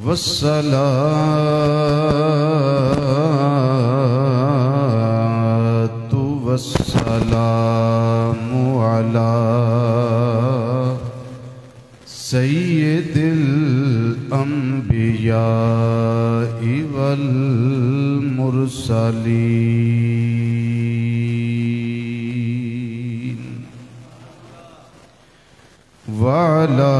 वस्सलातु वस्सलामु अला सय्यिदिल अंबिया वल मुरसलीन वअला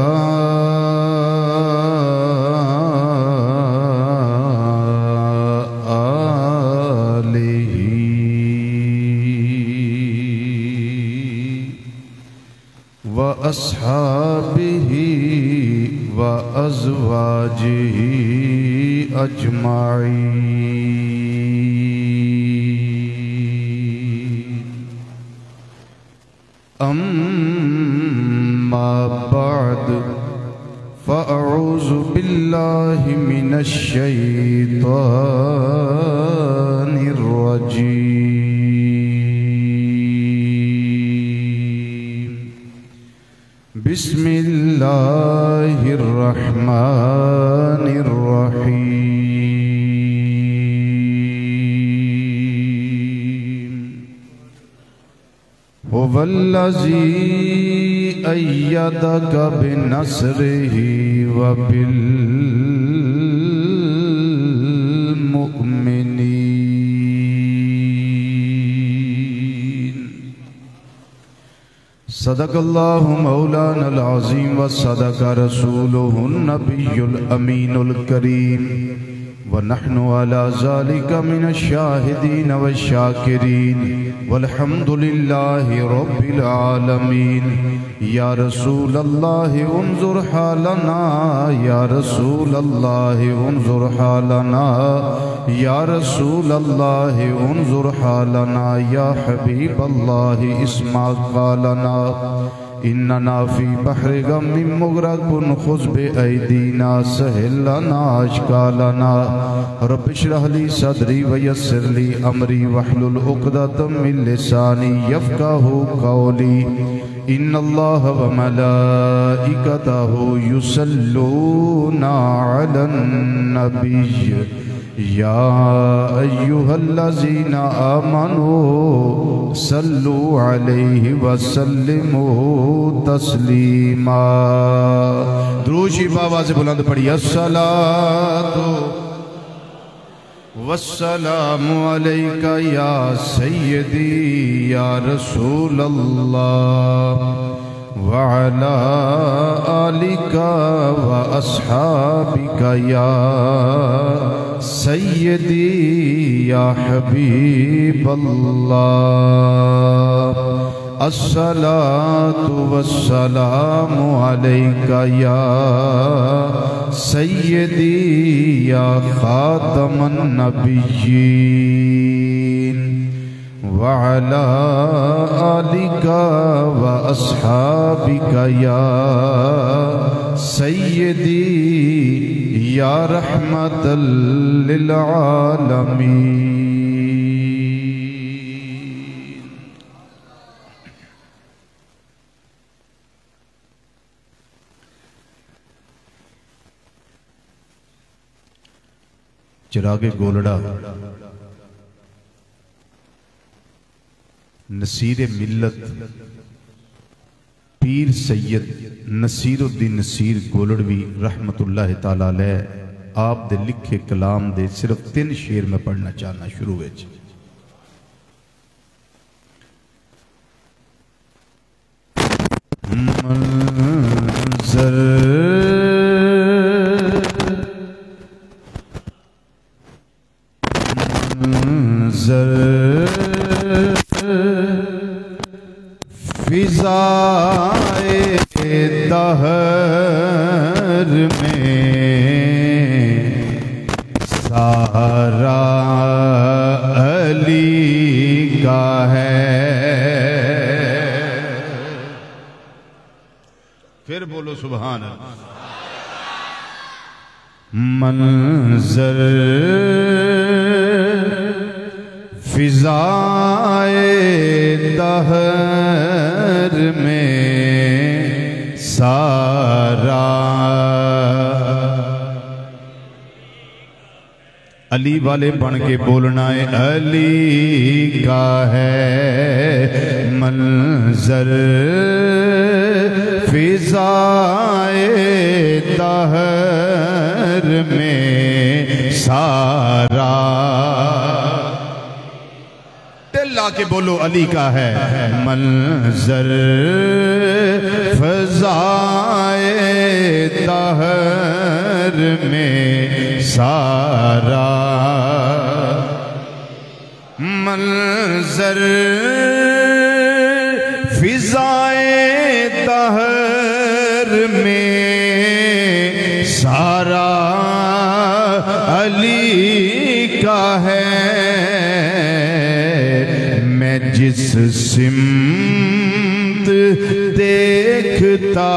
अस्हाबिही व अज़वाजिही अजमाईन अम्मा बअद फ़अऊज़ु बिल्लाहि मिनश शैतानिर रजीम बिस्मिल्लाहिर्रहमानिर्रहीम हुवल्लज़ी अय्यदक बिनस्रिही व बिलमुअ्मिनीन सदक़ल्लाहु मौलानल अज़ीम व सदक़ रसूलुहुन नबियुल अमीनुल करीम व नहनु अला ज़ालिका मिनश शाहिदीन व शाकिरीन वल्हम्दुलिल्लाहि रब्बिल आलमीन। या रसूल अल्लाह उन्ज़ुर हालना, या रसूल अल्लाह उन्ज़ुर हालना, या रसूल अल्लाह उन्ज़ुर हालना, या हबीब अल्लाह इस्मा क़ालना इन्नना फ़ी बहरि गम्मिन मुग़रक़ुन ख़ुज़ बिअयदीना सहिल लना अश्कालना रब्बि इश्रह ली सदरी व यस्सिर ली अमरी वहलुल उक़दतम मिन लिसानी यफ़क़हू क़ौली। इन्नल्लाह व मलाइकतहू युसल्लूना अलन नबिय्य या अय्युहल्लज़ीना आमनू सल्लु अलैहि व सल्लिमू तस्लीमा। दुरूद शरीफ आवाज़ से बुलंद पढ़िए। अस्सलातु वस्सलामु अलैका या सय्यदी या रसूल अल्लाह व अला आलिका व अस्हाबिका या सय्यदी या हबीब अल्लाह। अस्सलातु वस्सलामु अलैका या सय्यदी या खातमन नबिय्यीन व अला आलिका व अस्हाबिका या सय्यदी या रहमतल लिल आलमीन। चिरागे गोलड़ा नसीर मिल्लत पीर सैयद नसीरुद्दीन नसीर गोलड़वी रहमतुल्लाह ताला अलैह आप दे लिखे कलाम दे सिर्फ 3 शेर में पढ़ना चाहना शुरू विच। फिज़ाए दहर में सारा अली का है। फिर बोलो सुभान अल्लाह। मंज़र फिज़ाए दहर में सारा अली वाले बन के बोलना है। अली का है मंजर फिजाए दहर में सारा। ला के बोलो अली का है मंजर फजाए दहर में सारा। मंजर फिजाए दहर में सारा अली का है। जिस सिमत देखता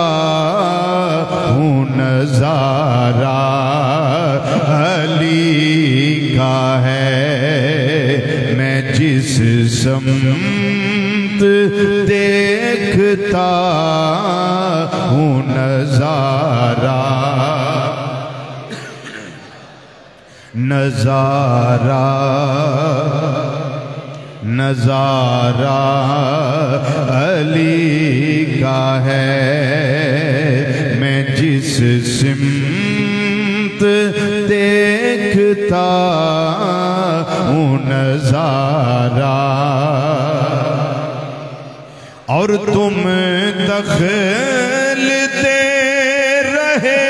हूँ नजारा अली का है। मैं जिस सिमत देखता हूँ नजारा नजारा नजारा अली का है। मैं जिस सिमत देखता हूँ नजारा। और तुम दखल दे रहे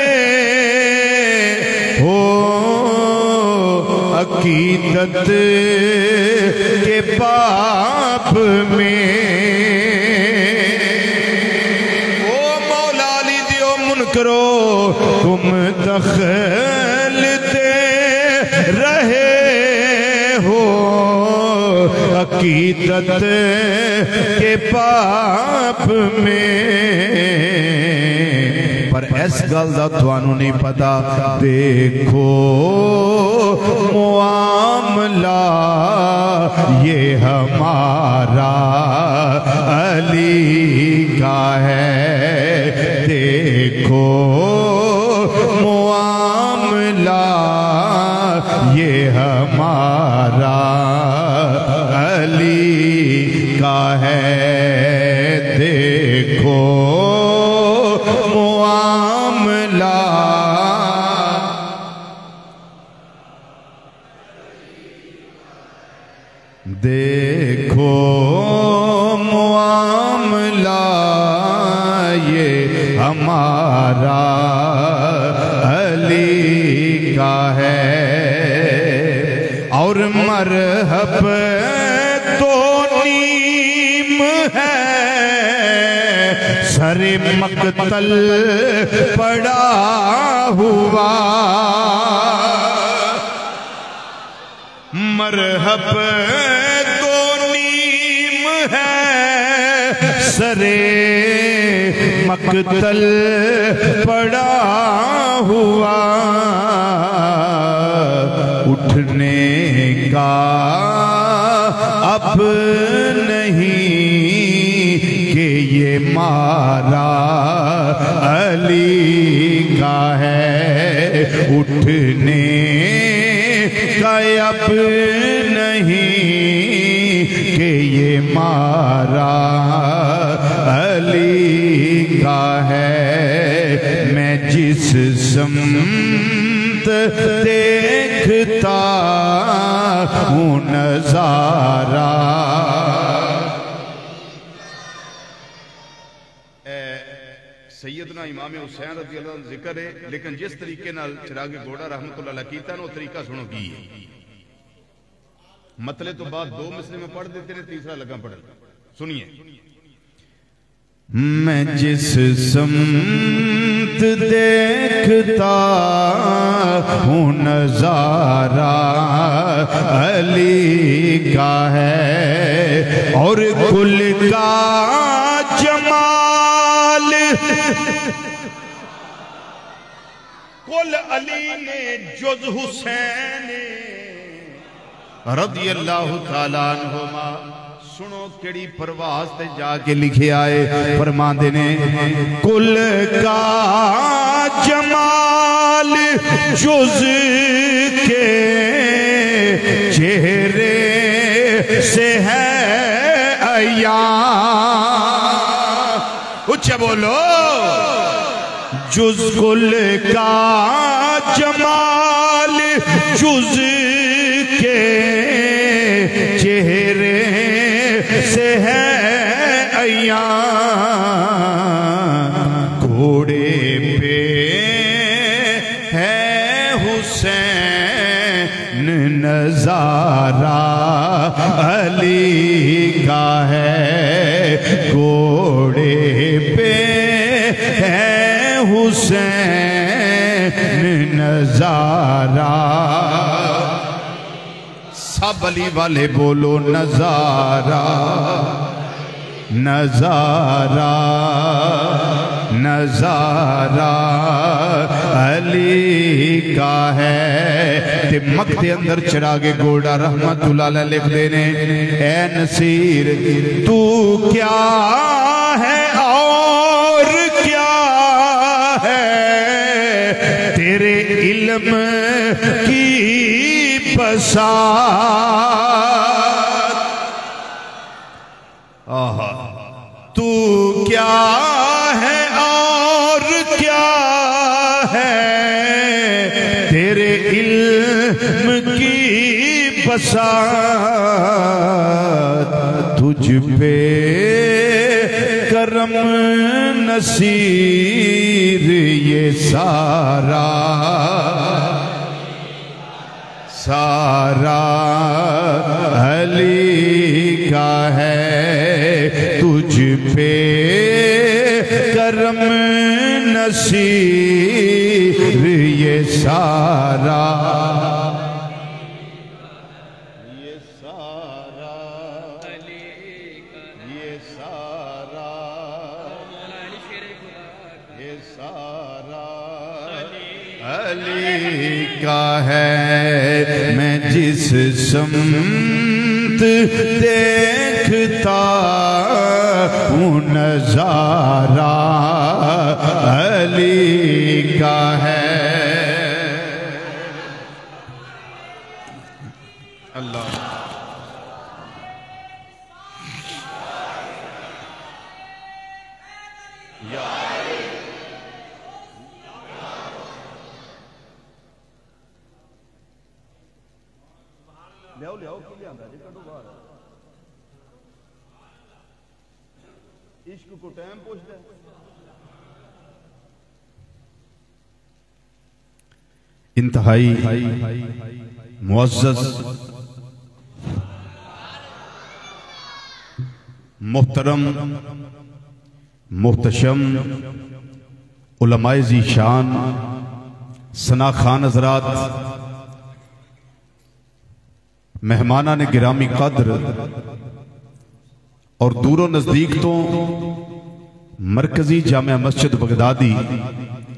हो अकीदत के पाप में। ओ मौला अली दियो मुनकरो तुम दखल दे रहे हो अकीदत के पाप में। पर इस गल दा तुहानू नहीं पता। देखो मुआमला ये हमारा अली का है। देखो मुआमला ये हमारा अली का है। देखो मुआमला देखो मुआमला ये हमारा अली का है। और मरहब तो नीम है सरे मकतल पड़ा हुआ। मरहब तो नीम है सरे मकतल पड़ा हुआ। उठने का अब नहीं कि ये मारा अली का है। उठने का अब नहीं कि ये मारा अली का है। मैं जिस समत देखता हूँ नजारा। सैयदना इमाम हुसैन रज़ी अल्लाह अन्हु जिक्र है, लेकिन जिस तरीके नाल चिराग घोड़ा रहमतुल्लाह अलैह कीता ना, वो तरीका सुनो की है। मतले तो बाद दो मिसले में पढ़ देते ने, तीसरा लगा पढ़। सुनिए। मैं जिस समत देखता हूँ नजारा अली का है। और कुल का जमाल कुल अली ने जुज हुसैन रज़ी अल्लाह ताला अन्हुमा। सुनो केड़ी परवास ते जाके लिखे आए, फरमाते ने कुल का जमाल जुज के चेहरे से है अया, उच्चा बोलो, जुज कुल का जमाल जुज के चेहरे से है अया, घोड़े पे है हुसैन नजारा अली का है, घोड़े पे है हुसैन नजारा, सब अली वाले बोलो नजारा, नजारा नजारा अली का है। ते मक दे अंदर चिरागे गोड़ा रहमतुल्लाह अलैह लिखदे ने, ऐ नसीर तू क्या है और क्या है, तेरे इल्म की बसात, आहा तू क्या है और क्या है, तेरे इल्म की बसात, तुझ पे करम नसीर ये सारा सारा अली का है, तुझ पे करम नसीर ये सारा ये सारा ये सारा ये सारा अली का है। मैं जिस समत देखता हूँ नजारा अली का है। अल्लाह लियाओ लियाओ कि लियांदा जी कदों बाहर इश्क को टाइम पूछता है। इंतहाई मुअज़्ज़ज़ मुहतरम मुहतशम उलमाए ज़ीशान सना खान हज़रात, मेहमाना ने गिरामी कद्र और दूरों नजदीक तो मरकजी जामिया मस्जिद बगदादी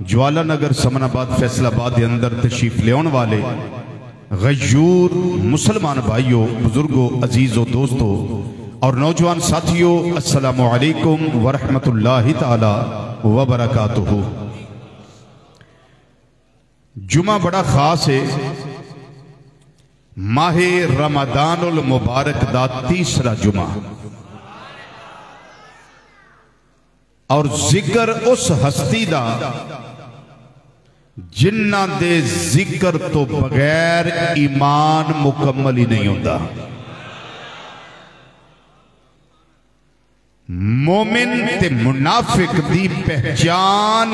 ज्वाला नगर समनाबाद फैसलाबाद के अंदर तशरीफ ले वाले गयूर मुसलमान भाइयों, बुजुर्गों, अजीजों, दोस्तों और नौजवान साथियों, अस्सलामु अलैकुम वरहमतुल्लाहि ताला व बरकातुहू। जुमा बड़ा खास है, माहे रमदानुल मुबारक दा तीसरा जुमा, और जिक्र उस हस्ती दा जिन्ना दे जिक्र तो बगैर ईमान मुकम्मल ही नहीं होता। मोमिन ते मुनाफिक दी पहचान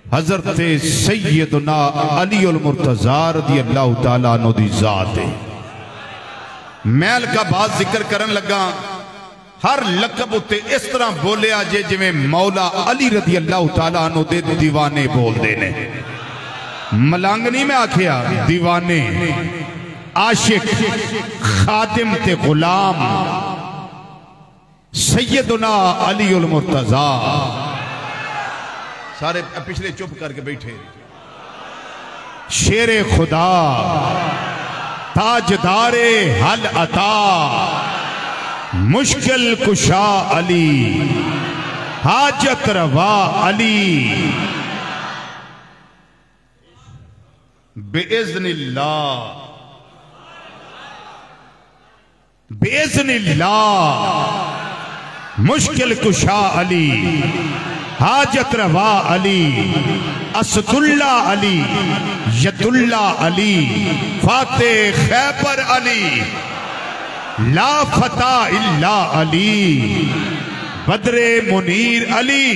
हजरत सैयदना अली उल मुर्तज़ा रज़ियल्लाहु ताला अन्हु दी जात है। महल का बात जिक्र करन लगा, हर लकब उत्ते इस तरह बोलिया जे जिवें मौला अली रज़ियल्लाहु ताला अन्हु दे दीवाने बोलते ने। मलंग नहीं मैं आखिया, दीवाने, आशिक, खादिम ते गुलाम सैयदना अली उल मुर्तज़ा। सारे पिछले चुप करके बैठे। शेरे खुदा, ताजदारे हल अता, मुश्किल कुशा अली, हाजत रवा अली, बेइज़्निल्लाह बेइज़्निल्लाह मुश्किल कुशा अली, हाजत रवा अली, असदुल्ला अली, यदुल्ला अली, फाते खैबर अली, ला फता इल्ला अली, बदरे मुनीर अली,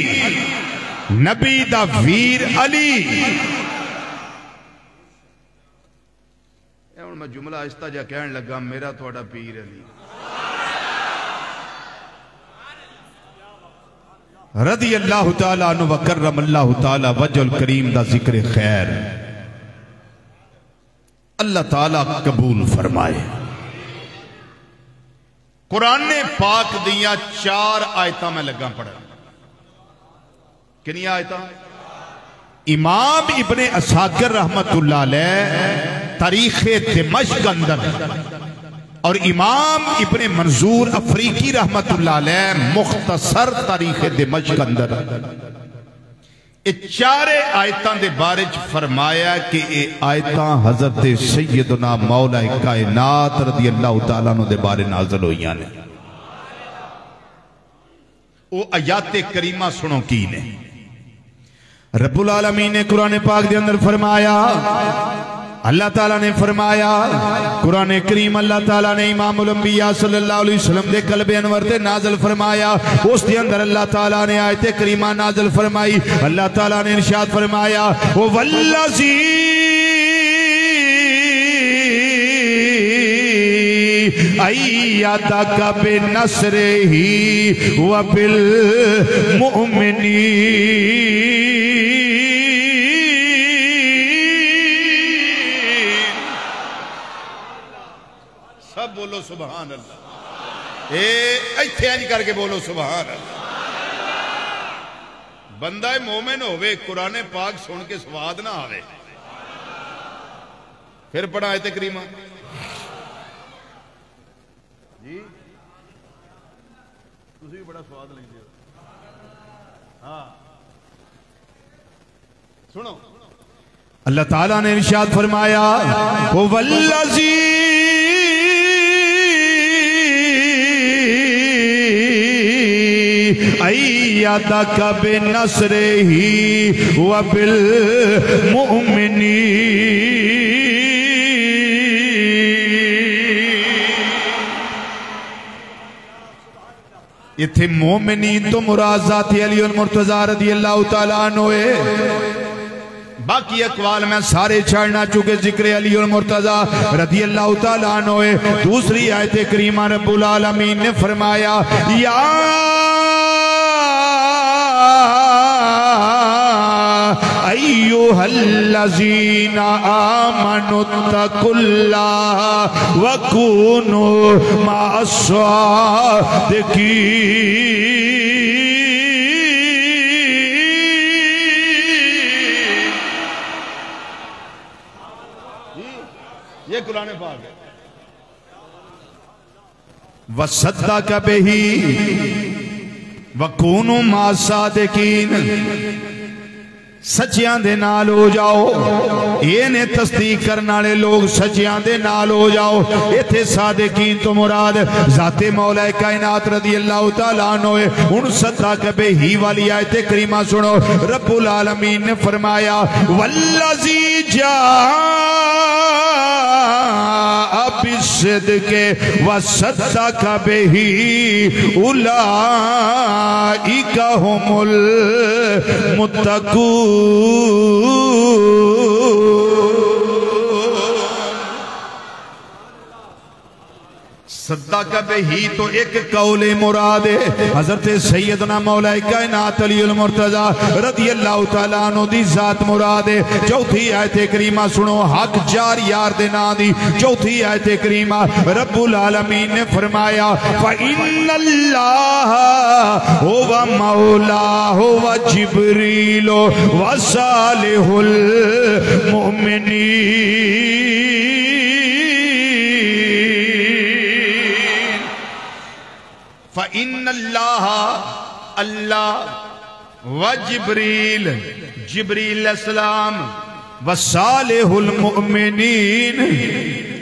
नबी दा वीर अली। मैं जुमला आहिस्ता जा कहन लगा, मेरा थोड़ा पीर अली रदी अल्लाह ताला अन्हु व करम अल्लाह ताला वजल करीम दा जिक्र खैर अल्लाह ताला कबूल फरमाए। कुरान पाक दियां 4 आयतां मैं लगा पढ़न। कितनी आयतां? इमाम इब्ने असाकिर रहमतुल्लाह अलैह तारीखे दिमश्क अंदर और इमाम इब्ने मंजूर अफरीकी रहमतुल्लाह अलैह मुख्तसर तारीखे दिमश्क अंदर ये 4 आयतां दे बारे च फरमाया कि ये आयतां हजरत सैयदना मौला कायनात रदी अल्लाह तआला अन्हु दे बारे नाज़िल होईयां ने। वो आयाते करीमा सुनो की ने। रब्बुल आलमीन ने कुरान पाक के अंदर फरमाया, अल्लाह ताला ने फरमाया कुरान करीम अल्लाह ताला ने इमामुल अंबिया सल्लल्लाहु अलैहि वसल्लम दे कल्बे अनवर ते नाज़िल फरमाया। उस दे अंदर अल्लाह ताला ने आयत करीमा नाज़िल फरमाई। अल्लाह ताला ने इरशाद फरमाया, ओ वल्लज़ी अय्यदक बिनस्रिही व बिल मुमिनीन। सब बोलो सुभान अल्लाह। इत्थे इंज करके बोलो सुभान अल्लाह। बंदा मोमिन होवे कुरान पाक सुन के स्वाद ना आवे फिर पढ़ा आयत करीमा जी। तुसी भी बड़ा स्वाद लेंदे हो। हाँ सुनो, अल्लाह ताला ने इरशाद फरमाया, ओ वल्लज़ी अय्यदक बिनस्रिही व बिल मुमिनीन। इत्थे मोमिनीन तो मुराद ज़ाते अली अल मुर्तज़ा रज़ी अल्लाह तआला अन्हु है। बाकी अकवाल में सारे छाड़ना चुके जिक्र अली अल मुर्तज़ा रज़ी अल्लाह तआला अन्हु है। दूसरी आयत करीमा रब्बुल आलमीन ने फरमाया, या अय्युहल्लज़ीना आमनुत्तकुल्लाह व कूनू मअस्सादिकीन। ये कुरान पाक है। वसद्दक़ बिही व कूनू मअस्सादिकीन। सच्चियां दे नाल हो जाओ, ये ने तस्दीक करने वाले लोग सच्चियां दे नाल हो जाओ। इत्थे सादिकीन तो मुराद ज़ाते मौला कायनात रज़ी अल्लाह तआला अन्हु है। उन सद्दक़ बिही वाली आयत करीमा सुनो। रब्बुल आलमीन ने फरमाया, वल्लज़ी जाअ बिस्सिद्क़ि व सद्दक़ बिही उलाइका हुमुल मुत्तक़ून। सद्दक़ बिही तो एक कौले मुराद है हजरत सैयदना मौला कायनात अली अल मुर्तज़ा रज़ी अल्लाह तआला अन्हु दी जात मुराद है। चौथी आयत करीमा सुनो, हक जार यार दे नां दी चौथी आयत करीमा रब्बुल आलमीन ने फरमाया, फ इन्नल्लाह हुवा मौलाहु व जिब्रील व सालिहुल मुमिनीन। फ़इन्नल्लाह अल्लाह व जिब्रील जिब्रील अलैहिस्सलाम व सालिहुल मुमिनीन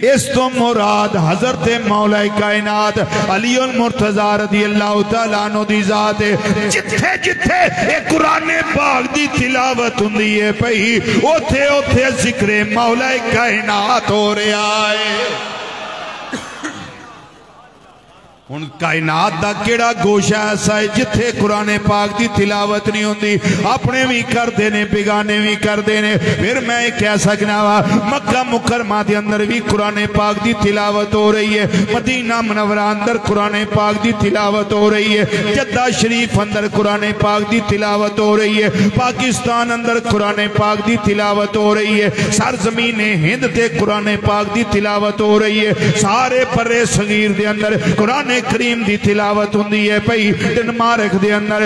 इस तो मुराद हजरत मौला कायनात अली उल मुर्तजा रज़ी अल्लाह तआला अन्हु दी जात है। जिथे जिथे ये कुरान पाक दी तिलावत हुंदी है पई ओथे ओथे जिक्र मौला कायनात हो रहा है। हुण कायनात दा केड़ा गोशा ऐसा है जिथे कुरान पाक दी तिलावत नहीं होंदी? अपने भी करते ने बेगाने भी करते ने। फिर मैं कह सकना वा मक्का मुकरमा दे अंदर भी कुरान पाक दी तिलावत हो रही है, मदीना मुनव्वरा अंदर कुरान पाक दी तिलावत हो रही है, जद्दा शरीफ अंदर कुरान पाक दी तिलावत हो रही है, पाकिस्तान अंदर कुरान पाक दी तिलावत हो रही है, सरजमीन हिंद ते कुरान पाक दी तिलावत हो रही है, सारे परे सगीर दे अंदर कुरान करीम दी तिलावत हुंदी है पई। डेनमार्क दे अंदर,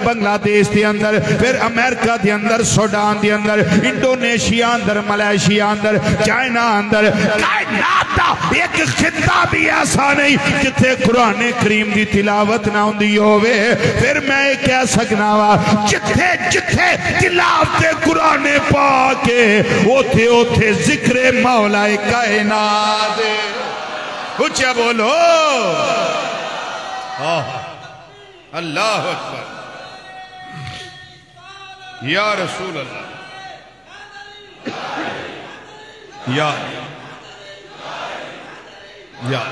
बांग्लादेश दे अंदर, फिर अमेरिका दे अंदर, सूडान दे अंदर, इंडोनेशिया अंदर, मलेशिया अंदर, चाइना अंदर, कायनात दा एक खित्ता भी ऐसा नहीं जिथे कुरान करीम दी तिलावत ना हुंदी होवे। फिर मैं कह सकना वा जिथे जिथे तिलावत कुरान पाक ओथे ओथे जिक्र मौला कायनात। ऊंचा बोलो अल्लाह अकबर या रसूल अल्लाह या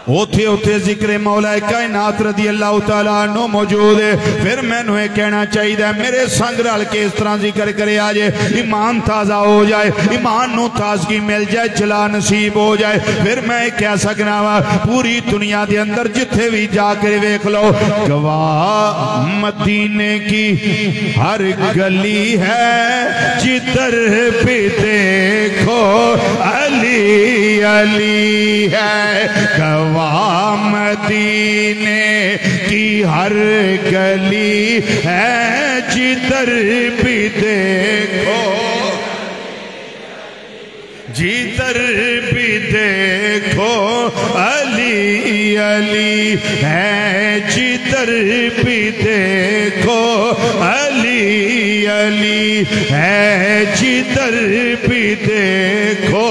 ओथे ओथे जिक्र मौला कायनात रज़ी अल्लाह तआला अन्हु मौजूद है। फिर मैनू ये कहना चाहिए मेरे संग रल के इस तरह जिक्र करे आ जाए, ईमान ताज़ा हो जाए, ईमान नू ताजगी मिल जाए, चला नसीब हो जाए। फिर मैं कह सकना वा पूरी दुनिया के अंदर जिथे भी जाकर वेख लो गवाह मदीने की हर गली है, जिधर भी देखो अली अली है। मदीने की हर गली है, जिधर भी देखो जिधर भी देखो अली अली है, जिधर भी देखो अली अली है, जिधर भी देखो।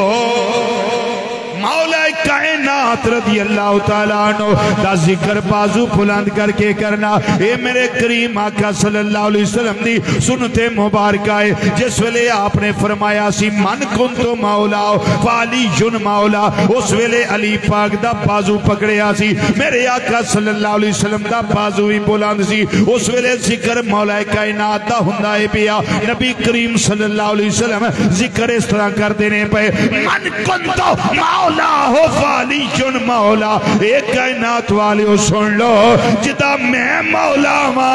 मौला कायनात रज़ी अल्लाह तआला अन्हु दा जिक्र बाजू बुलंद करके करना। ये मेरे करीम आका सल्लल्लाहु अलैहि वसल्लम दी सुन्नते मुबारक है। जिस वेले आपने फरमाया सी मन कुंतु मौला फाली जुन मौला, उस वेले अली पाक दा बाजू पकड़िया सी, मेरे आका सल्लल्लाहु अलैहि वसल्लम दा बाजू भी बुलंद सी। उस वेले जिक्र मौला कायनात दा हुंदा है पिया। नबी करीम सल्लल्लाहु अलैहि वसल्लम जिक्र इस तरह करते ने पे मन कुंतु मौला हो फाली जुन मौला। एक कायनात वाले सुन लो जिदा मैं मौला वा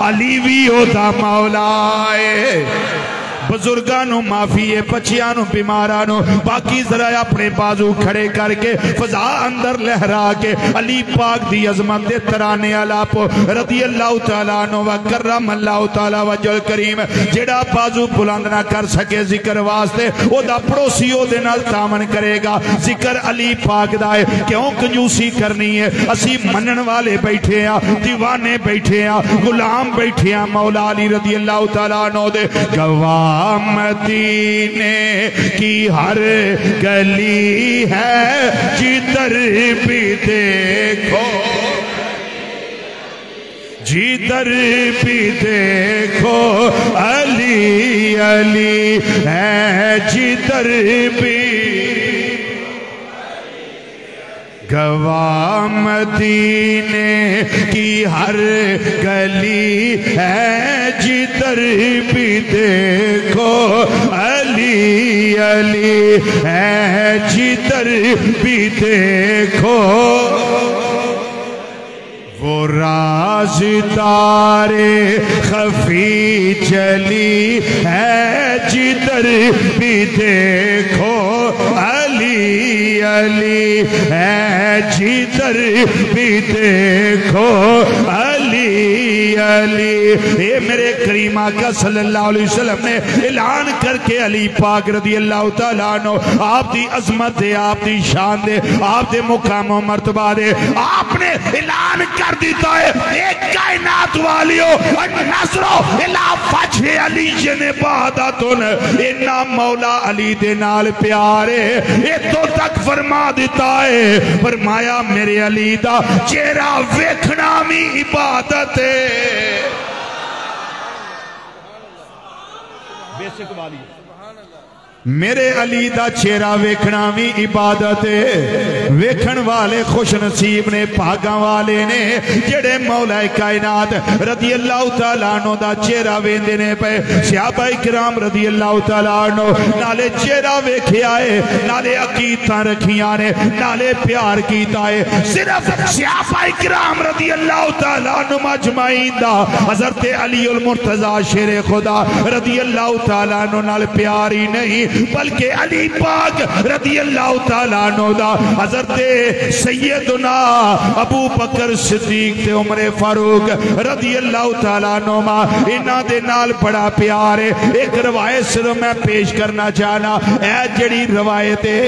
अली भी ओदा मौला है। बुजुर्गों माफी है, बच्चियों बीमारों बाकी जरा अपने बाजू खड़े करके फजा अंदर लहरा के अली पाक दी अजमत दे तराने आलाप रज़ी अल्लाह तआला अन्हु व करम अल्लाह तआला वजल करीम। जेड़ा बाजू बुलंद ना कर सके जिक्र वास्ते ओदा पड़ोसी ओदे नाल तामन करेगा। जिक्र अली पाक दा है, क्यों कंजूसी करनी है? असी मनन वाले बैठे आ, दीवाने बैठे आ, गुलाम बैठे आ मौला अली रज़ी अल्लाह तआला अन्हु दे। गवाह मदीने की हर गली है, जिधर भी देखो जिधर भी देखो अली अली है, जिधर भी गवाह मदीने की हर गली है, जिधर भी देखो अली अली है, जिधर भी देखो। वो राज तारे खफी चली है, जिधर भी देखो अली अली है, जिधर भी देखो अली अली अली। ये मेरे करीम आका सल्लल्लाहु अलैहि वसल्लम ने ऐलान करके अली पाक रदी अल्लाह तआला अन्हु आप दी अजमत दे, आप दी शान दे, आप दे मुकाम व मर्तबा दे आपने ऐलान कर दिता है। एक कायनात वालियो नसरो इला फजह अली ने बहादतुन, इन्ना मौला अली दे नाल प्यार है इतों तक फरमा दिता है। फरमाया मेरे अली दा चेहरा वेखना भी इबादत है। बेशक वाली मेरे अली दा चेहरा वेखना भी इबादत है। वेखण वाले खुश नसीब ने, भागा वाले ने जेड़े मौला कायनात रदी अल्लाह तआला अन्हु दा चेहरा वेंदे ने पे। सहाबा किराम रदी अल्लाह तआला अन्हु नाले चेहरा वेखिया है, नाले अकीदतां रखियां ने, नाले प्यार कीता है। सिर्फ सहाबा किराम रदी अल्लाह तआला अन्हु अजमाइन दा हजरत अली उल मुर्तजा शेरे खुदा रदी अल्लाह तआला अन्हु नाल प्यार ही नहीं बल्कि अली पाक रदी अल्लाह तआला अन्हु दा हजरत सैयदना अबू बकर सिद्दीक ते उमर फारूक रदी अल्लाह तआला अन्हुमा इन्हां दे नाल बड़ा प्यार है। एक रवायत सिर्फ मैं पेश करना चाहना, ऐ जेड़ी रवायत है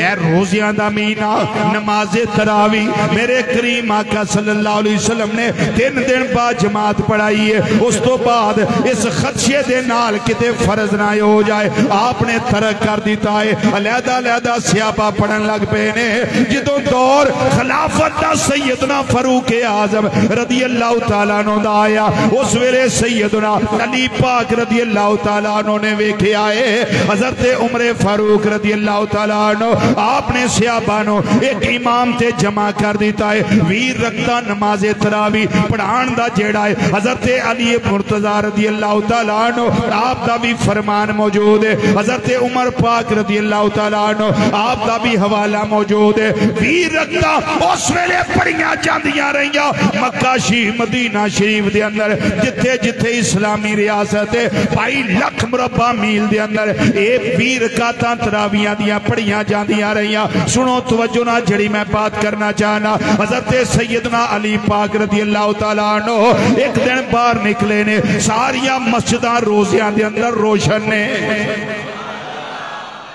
ऐ रोज़ियां दा महीना नमाज़े तरावी मेरे करीम आका सल्लल्लाहु अलैहि वसल्लम ने 3 दिन बाद जमात पढ़ाई है। उस तो बाद इस खदशे दे नाल किते फर्ज ना हो जाए आपने तरक कर दिता है। अलहदा अलहदा स्यापा पढ़न लग पे ने। जिदों दौर खिलाफत दा सैयदना फारूक आजम रदी अल्लाह तआला अन्हु दा आया, उस वेले सैयदना अली पाक रदी अल्लाह तआला अन्हु ने वेखिया है हजरत उमर फारूक रदी अल्लाह तआला अन्हु आपने स्यापा नु एक इमाम ते जमा कर दिता है। 20 रकअता नमाज़े तरावी पढ़ाण दा जेड़ा है हजरत अली मुर्तजा रदी अल्लाह तआला अन्हु आप दा भी फरमान मौजूद है। हजरत उमर पाक रदी अल्लाह तआला अन्हु आप दा भी हवाला मौजूद है। 20 रकअता उस वेले पढ़ियां जांदियां रहियां मक्का शरीफ मदीना शरीफ दे अंदर जिथे जिथे इस्लामी रियासत है 22 लाख मुरब्बा मील दे अंदर ये 20 रकअतां तरावियां दियां पढ़ियां जांदियां रहियां। सुनो तवज्जो ना जड़ी मैं बात करना चाहना, हजरत सैयदना अली पाक रदी अल्लाह तआला अन्हु एक दिन बाहर निकले ने, सारियां मस्जिदां रोज़ियां दे अंदर रोशन ने,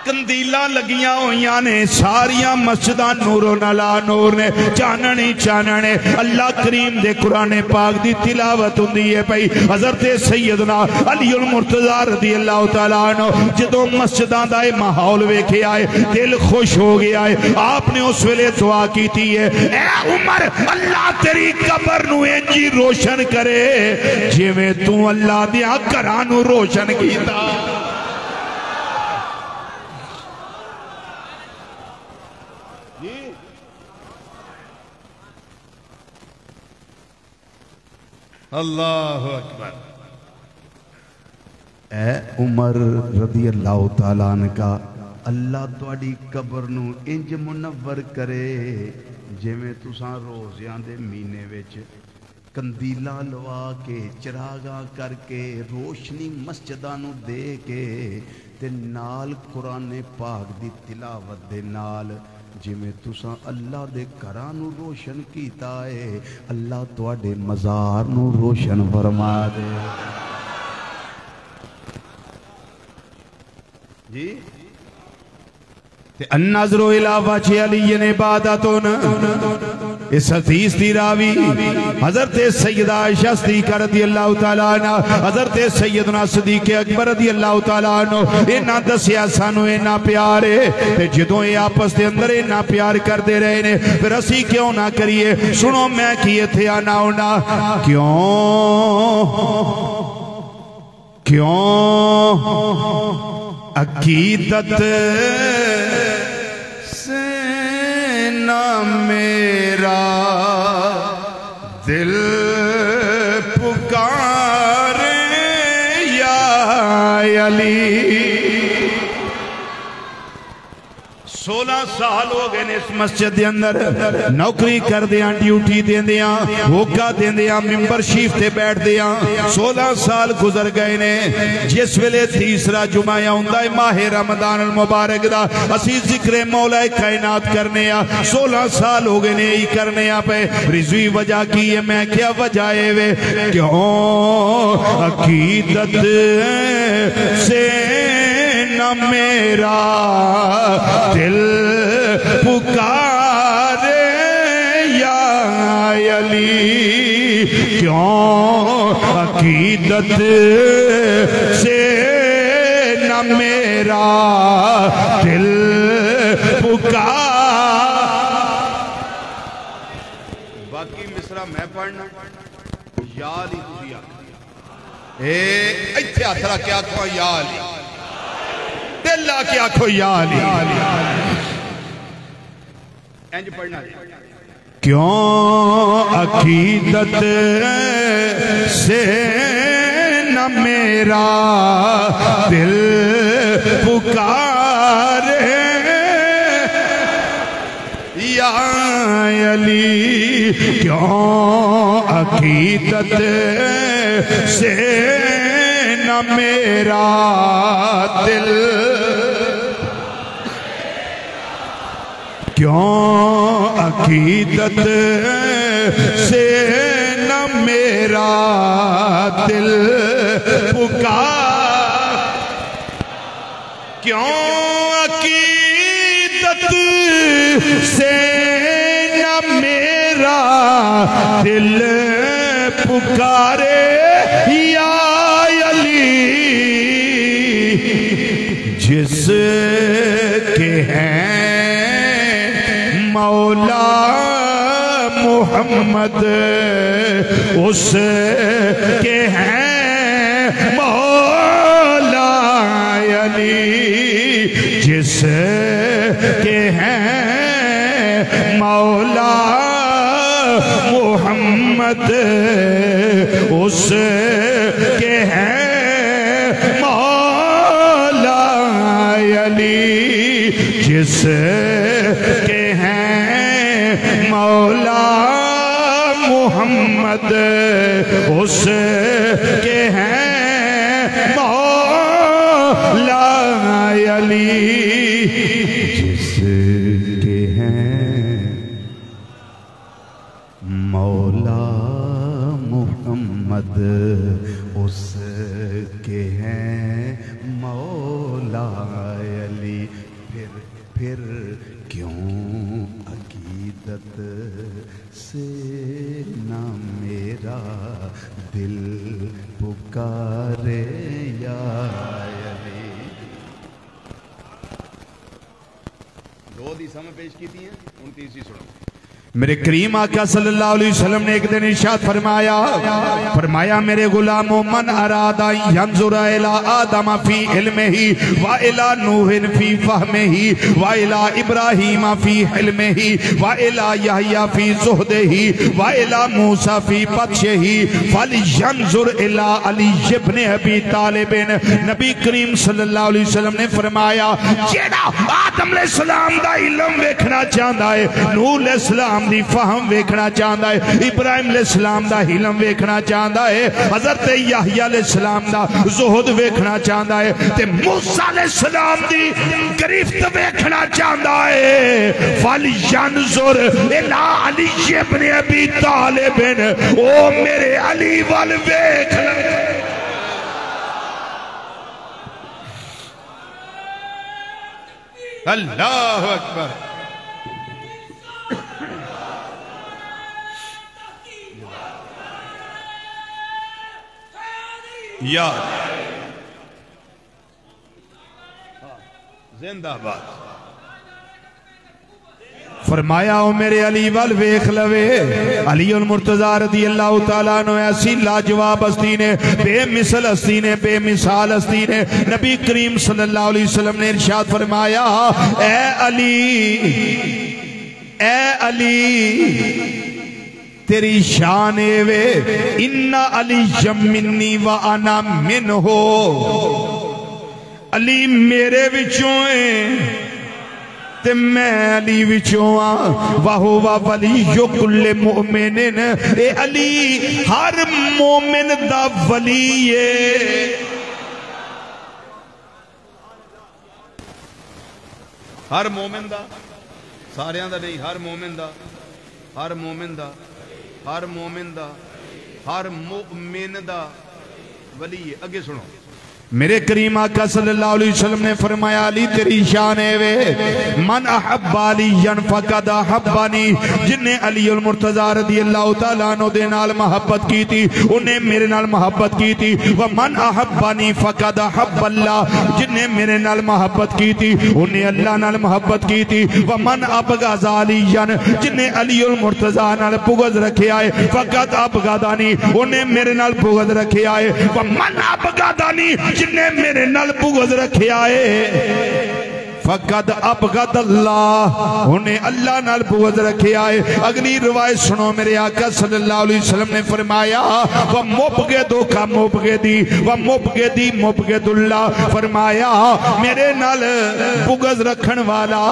कंदीला लगियां हुई ने, सारिया मस्जिदां नूरो नला नूर ने, चानन ही चानन है। अल्लाह करीम दे कुरान पाक दी तिलावत हुंदी है पई। हजरत सैयदना अली उल मुर्तजा रदी अल्लाह तआला अन्हु जदों मस्जिदां दा माहौल वेखिया है दिल खुश हो गया है। आपने उस वेले दुआ की थी है, ए उमर अल्लाह तेरी कब्र नूं इंजी रोशन करे जिवें तू अल्लाह दियां घरां नूं रोशन कीता। अल्लाह अकबर। ए उमर रदी अल्लाह तआला अन्हु का अल्लाह तुहाडी कब्र नूं इंज मुनव्वर करे जिवें तुसां रोज़ियां दे महीने विच कंदीला लवा के चिरागा करके रोशनी मस्जिदां नूं दे के ते नाल कुरान पाक दी तिलावत दे नाल जिमें तुसा अल्लाह दे घरां नूं रोशन कीता है अल्लाह तुहाडे मज़ार नूं रोशन फरमा दे। जी अन्नज़रु इला वजहि अली ने इबादतुन। इस हदीस दी रावी हजरत सैयदा आयशा सिद्दीक़ा रज़ी अल्लाह तआला अन्हा, हजरत सैयदना सिद्दीक़ अकबर रज़ी अल्लाह तआला अन्हु इन्हां दसिया सानू इन्ना प्यार है ते जदों ये आपस दे अंदर इन्ना प्यार करते रहे ने फिर असी क्यों ना करिए। सुनो मैं की इत्थे आना होना क्यों क्यों अकीदत से ना मेरा दिल पुकारे या अली। 16 साल हो गए ने इस मस्जिद के अंदर नौकरी करदियां, ड्यूटी देंदियां, होका देंदियां, मेंबरशिप ते बैठदियां 16 साल गुजर गए ने। जिस वेले तीसरा जुमा आउंदा है माहे रमजान अल मुबारक दा असी जिक्र मौला कायनात करने आ। 16 साल हो गए ने यही करने आ पे। रिजवी वजह की है? मैं क्या वजह है वे? क्यों अकीदत से न मेरा दिल पुकारे या अली, क्यों अकीदत से न मेरा दिल पुकार। बाकी मिसरा मैं पढ़ना याद ही तुझी आख इत्थे हथ रख के आखो या अली, दिल ला के आखो या अली। इंज पढ़ना क्यों अकीदत से न मेरा दिल पुकारे या अली, क्यों अकीदत से न मेरा दिल, क्यों अकीदत से न मेरा दिल पुकार, क्यों अकीदत से न मेरा दिल पुकारे या अली, जिसके हैं मौला मोहम्मद उसके हैं मौला अली, जिसके हैं मौला मोहम्मद उसके हैं मौला अली, जिसके हैं मौला मोहम्मद उसके हैं मौला अली, जिसके हैं मौला मोहम्मद उसके हैं मौला अली। फिर क्यों अकीदत से ना मेरा दिल पुकारे या अली। दो दी समय पेश की थी, उन तीसरी सुनो। मेरे करीम आका सल्लल्लाहु अलैहि वसल्लम ने एक दिन इरशाद फरमाया मेरे गुलामों मन अरादा यंजुरा इला आदम फी इल्मिही व इला नूह फी फहमिही व इला इब्राहीम फी हिल्मिही व इला यहया फी ज़ुहदिही व इला मूसा फी बत्शिही फलयंजुर इला अली इब्न अबी तालिब। नबी करीम सल्लल्लाहु अलैहि वसल्लम ने फरमाया जेड़ा आदम अलैहिस्सलाम दा इल्म देखना चाहता है, नूह अलैहिस्सलाम दी फहम वेखना चाहता है, इब्राहिम अलैहिस्सलाम दा हिलम वेखना चाहता है, हजरत यहया अलैहिस्सलाम दा ज़ुहद वेखना चाहता है, ते मूसा अलैहिस्सलाम दी गिरफ्त वेखना चाहता है। फलयंजुर इला अली इब्न अबी तालिब, ओ मेरे अली वल वेख ले। अल्लाहु अकबर। या जिंदाबाद। फरमाया ओ मेरे अली वल वेख लवे। अली उल मुर्तजा रज़ी अल्लाह तआला अन्हु ऐसी लाजवाब हस्ती ने, बेमिसल हस्ती ने, बेमिसाल हस्ती ने। नबी करीम सल्लल्लाहु अलैहि वसल्लम ने इरशाद फरमाया ए अली तेरी शान वे इन्ना अली यमिन्नी व अना मिन हो, अली मेरे विचों है ते मैं अली विचों आ वाहो वा वली यो कुल्ले मोमिनिन ए अली हर मोमिन दा वली है हर मोमिन दा सारियां दा नहीं हर मोमिन दा हर मोमिन दा हर मोमिन दा हर मोमिन दा वली है। अगे सुनो मेरे करीम आका सल्लल्लाहु अलैहि वसल्लम ने फरमाया अली तेरी शान है वे मन अहब्बा अलियन फकद अहब्बनी जिन्ने अली उल मुर्तजा रज़ी अल्लाह तआला अन्हु दे नाल मोहब्बत की थी उन्हें मेरे नाल मोहब्बत की थी व मन अहब्बनी फकद अहब्बल्लाह जिन्ने मेरे नाल मोहब्बत की थी उन्हें अल्लाह नाल मोहब्बत की थी व मन अबगज़ अलियन जिन्ने अली उल मुर्तजा नाल बुग़्ज़ रखिया है फकद अबगदानी उन्हें मेरे नाल बुग़्ज़ रखिया है व मन अबगदानी जिन्ने मेरे नाल बुग़्ज़ रखिया है फकद अबगद अल्लाह उन्हें अल्लाह नाल बुग़्ज़ रखिया है। अगली रिवायत सुनो मेरे आका सल्लल्लाहु अलैहि वसल्लम ने फरमाया व मुबग़िदु का मुबग़िदी व मुबग़िदी मुबग़िदुल्लाह फरमाया मेरे नाल बुग़्ज़ रखण वाला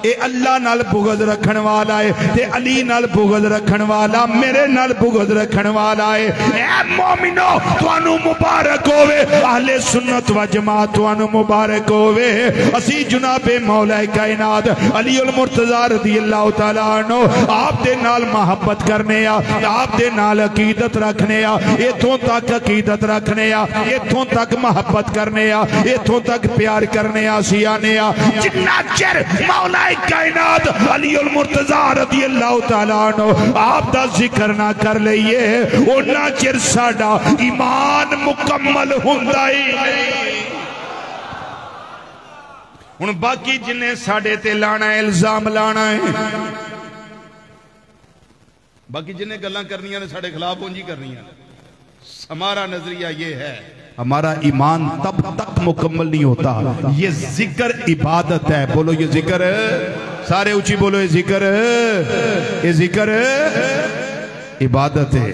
ए अल्लाह नाल बुग़्ज़ रखण वाला है ते अली नाल बुग़्ज़ रखण वाला मेरे नाल बुग़्ज़ रखण वाला है। ए मोमिनो तुहानू मुबारक होवे अहले सुन्नत व जमात तुहानू मुबारक होवे असी जनाबे मौला कायनात अली उल मुर्तजा रज़ी अल्लाह तआला अन्हु आप दे नाल मोहब्बत करने आ आप दे नाल अकीदत रखने आ इथों तक अकीदत रखने आ इथों तक मोहब्बत करने आ इथों तक प्यार करने आ असी आने आ जिन्ना चिर मौला कायनात अली उल मुर्तजा रज़ी अल्लाह तआला अन्हु आप दा जिक्र ना कर लईए उन्ना चिर साडा ईमान मुकम्मल हुंदा ही। हुण बाकी जिन्ने साडे ते लाना है इल्जाम लाना है बाकी जिन्ने गल्लां करनियां ने साडे खिलाफ उंजी करनियां हमारा नजरिया ये है हमारा ईमान तब तक मुकम्मल नहीं होता। ये जिक्र इबादत है बोलो ये जिक्र सारे ऊंची बोलो ये जिक्र इबादत है।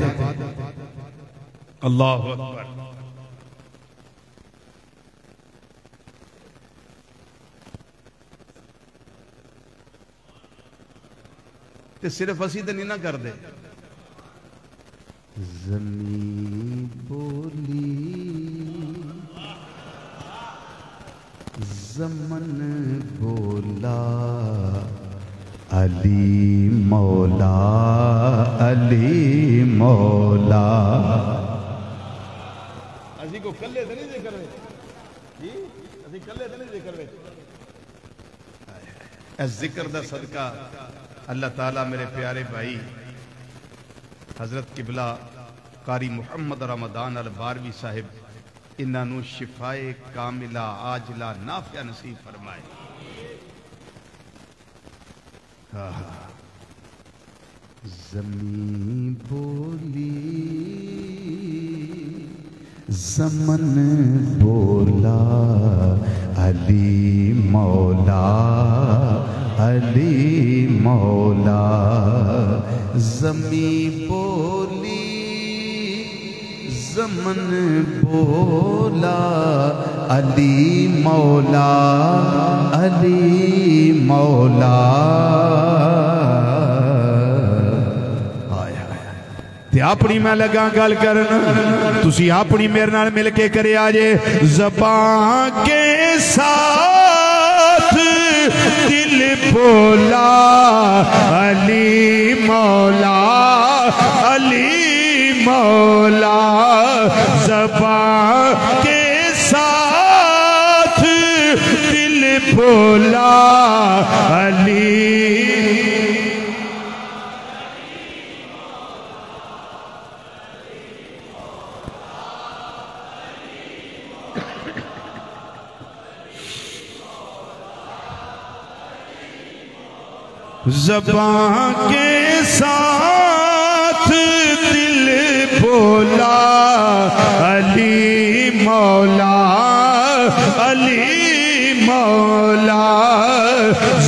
अल्लाह अकबर। ते सिर्फ असी तो नहीं ना करते ज़मीं बोली ज़मन बोला अली मौला अली मौला असी को कल्ले तो नहीं जिक्र जी असी कल्ले तो नहीं जिक्र इस जिक्र दा सदका अल्लाह ताला मेरे प्यारे भाई हजरत किबला कारी मुहम्मद रमदान अल बारवी साहिब इन्हों शिफाए कामिला आजला नाफिया नसीब फरमाए। ज़मीं बोली ज़मन बोला अली मौला अली मौला ज़मीं बोली ज़मन बोला अली मौला अली मौला। ते अपनी मैं लगा गल करन तुसी अपनी मेरे नाल मिल के करे आजे ज़बां के साथ दिल बोला अली मौला अली मौला ज़बां के साथ दिल बोला अली। ज़बां के साथ दिल बोला अली मौला अली मौला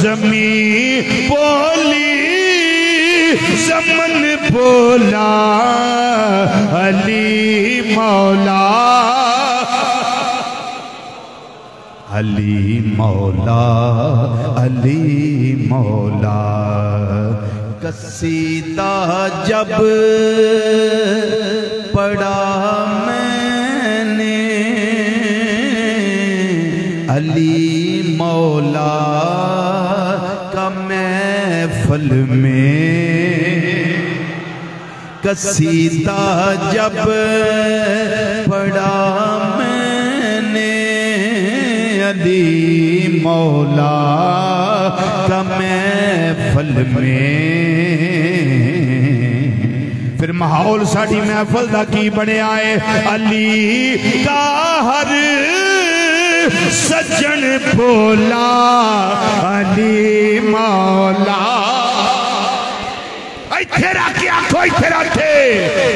ज़मीं बोली ज़मन बोला अली मौला अली मौला अली मौला। कसीदा जब पढ़ा मैंने अली मौला का महफिल में, कसीदा जब पढ़ा मैंने अली मौला का महफिल में, फिर माहौल साड़ी महफिल दा की बनया है। अली का हर सज्जन बोला अली मौला, इथे रखे आखो इथे रखे,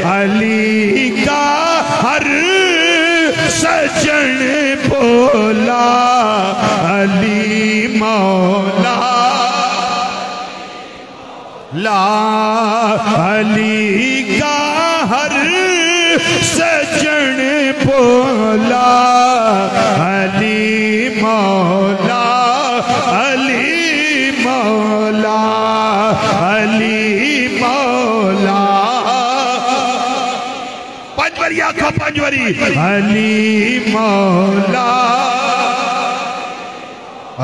अली का हर सज्जन बोला अली मौला, ला अली का हर सज्जन बोला अली मौला, अली मौला, अली मौला। पंचवरी आखा पंचवरी, अली मौला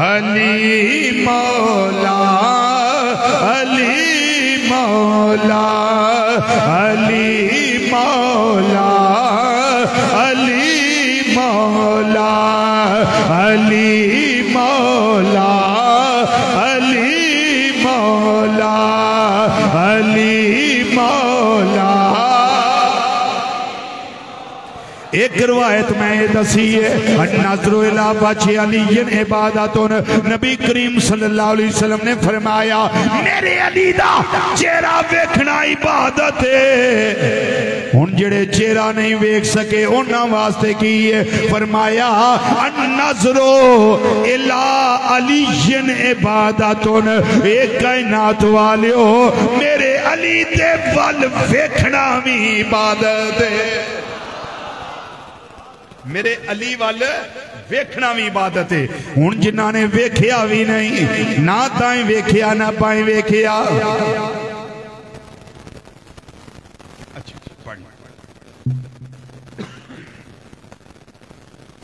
अली मौला, अली मौला, अली मौला, अली मौला, अली मौला, अली मौला, अली मौला। एक रिवायत में दसी है नज़रो इला बचे अलीयन इबादतुन, नबी करीम सल्लल्लाहु अलैहि वसल्लम ने फरमाया मेरे अली दा चेहरा वेखना इबादत है। हुन जेड़े चेहरा नहीं वेख सके उन्हां वास्ते की है, फरमाया नज़रो इला अलीयन इबादतुन, एक कायनात वालियो मेरे अली दे वल वेखना भी इबादत है। मेरे अली वाल वेखना भी इबादत है। हुण जिन्हां ने वेखिया भी नहीं, ना ताई वेखिया ना पाई वेखिया,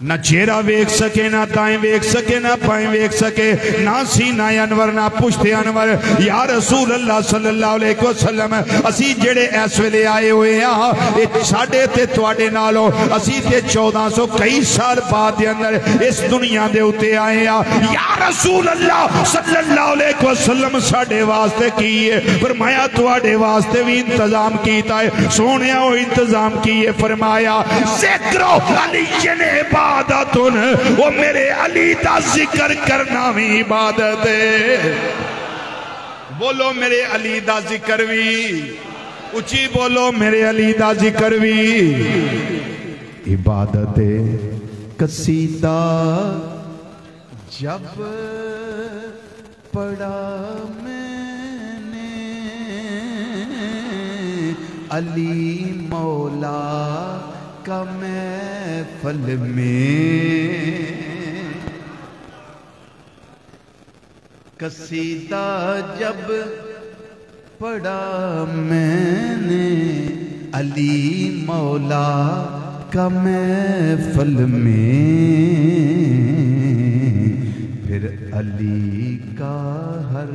ना चेहरा वेख सके ना ताएं वेख सके ना पाएं वेख सके, ना सीना अनवर ना पुश्ते अनवर। या रसूल अल्लाह सल्लल्लाहु अलैहि वसल्लम असी जेड़े इस वेले आए हुए हैं ये साडे ते तुहाडे नालों असी ते 1400 कई साल बाद दे अंदर इस दुनिया दे उत्ते आए हैं। या रसूल अल्लाह सल्लल्लाहु अलैहि वसल्लम साडे वास्ते की है? फरमाया तुहाडे वास्ते भी इंतजाम कीता है। सोहणिया ओ इंतजाम की है, फरमाया ज़िक्रो अलीयन इबादतुन, वो मेरे अली दा जिक्र करना भी इबादत है। बोलो मेरे अली दा जिक्र भी उची, बोलो मेरे अली दा जिक्र भी इबादत है। कसीदा जब पढ़ा मैंने अली मौला का महफिल में, कसीदा जब पढ़ा मैंने अली मौला का महफिल में, फिर अली का हर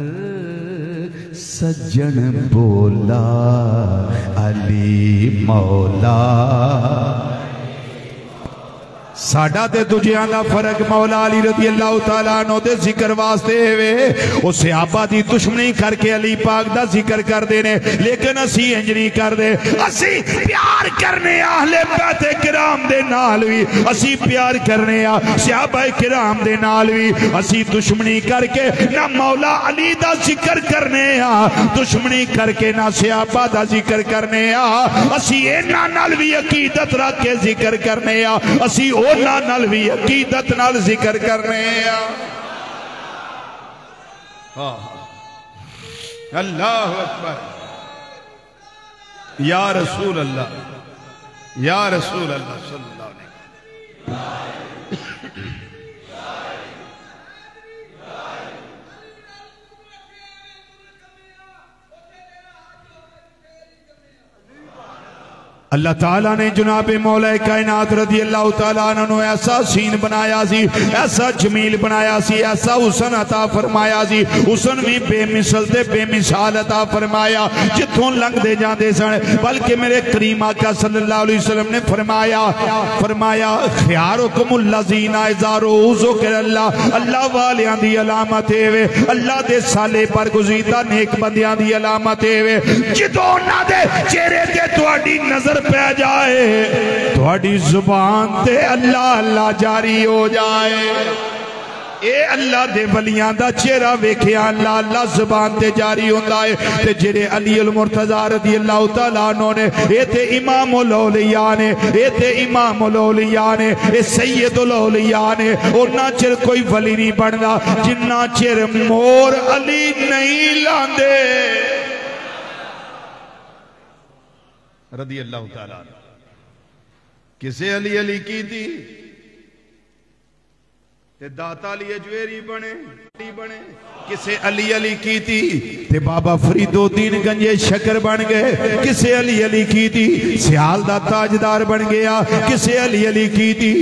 सज्जन बोला अली मौला। साडा ते दुजियां दा फर्क मौला अली रज़ी अल्लाह तआला अन्हु दे जिक्र वास्ते वे ओ सहाबा दी दुश्मनी करके अली पाक दा जिक्र करदे ने, लेकिन असी इंज नहीं करदे। असी प्यार करने अहले बैत किराम दे नाल भी असी प्यार करने आ, सहाबा किराम दे नाल भी असी दुश्मनी करके ना मौला अली दा जिक्र करने आ, दुश्मनी करके ना सहाबा दा जिक्र करने आ। असी इन्हां नाल भी अकीदत रख के जिक्र करने आ, असी नाल भी अकीदत नाल जिक्र करने अल्लाह अकबर। या रसूल अल्लाह, या रसूल अल्लाह सल्लल्लाहु अलैहि वसल्लम। अल्लाह ताला ने जुनाबे मौला कायनात रज़ी अल्लाह ताला अन्हु ऐसा सीन बनाया सी, ऐसा जमील बनाया सी, ऐसा हुसन अता फरमाया सी। हुसन भी बेमिसल ते बेमिसाल अता फरमाया, जिथों लंघदे जांदे सन। बल्कि मेरे करीम आका सल्लल्लाहु अलैहि वसल्लम ने फरमाया खियारुकुमुल लज़ीना इज़ा ज़ुकिरल्लाह, अल्लाह वालियां दी अलामत है, अल्लाह दे साले पर गुज़ीदा नेक बंदियां दी अलामत है, जिदों उन्हां दे चेहरे ते तुहाडी नजर पै जाए, तुहाडी जुबान ते अल्लाह अल्लाह जारी हो जाए। ए अल्लाह दे वलियां दा चेहरा वेखिया अल्लाह अल्लाह जुबान ते जारी होंदा है। ते जेड़े अली उल मुर्तजा रज़ी अल्लाह तआला अन्हु ने, ए ते इमामुल औलिया ने, ए ते इमामुल औलिया ने, ए सैयदुल औलिया ने। उन्ना चिर कोई वली नहीं बनदा जिन्ना चिर मोर अली नहीं लांदे रज़ी अल्लाह तआला। किसे अली अली की थी ते दाता अली अजवेरी बने। किसे अली अली की थी ते बाबा फरीदुद्दीन गंजे शकर बन गए। किसे अली अली की थी सियाल दा ताजदार बन गया। किसे अली अली की थी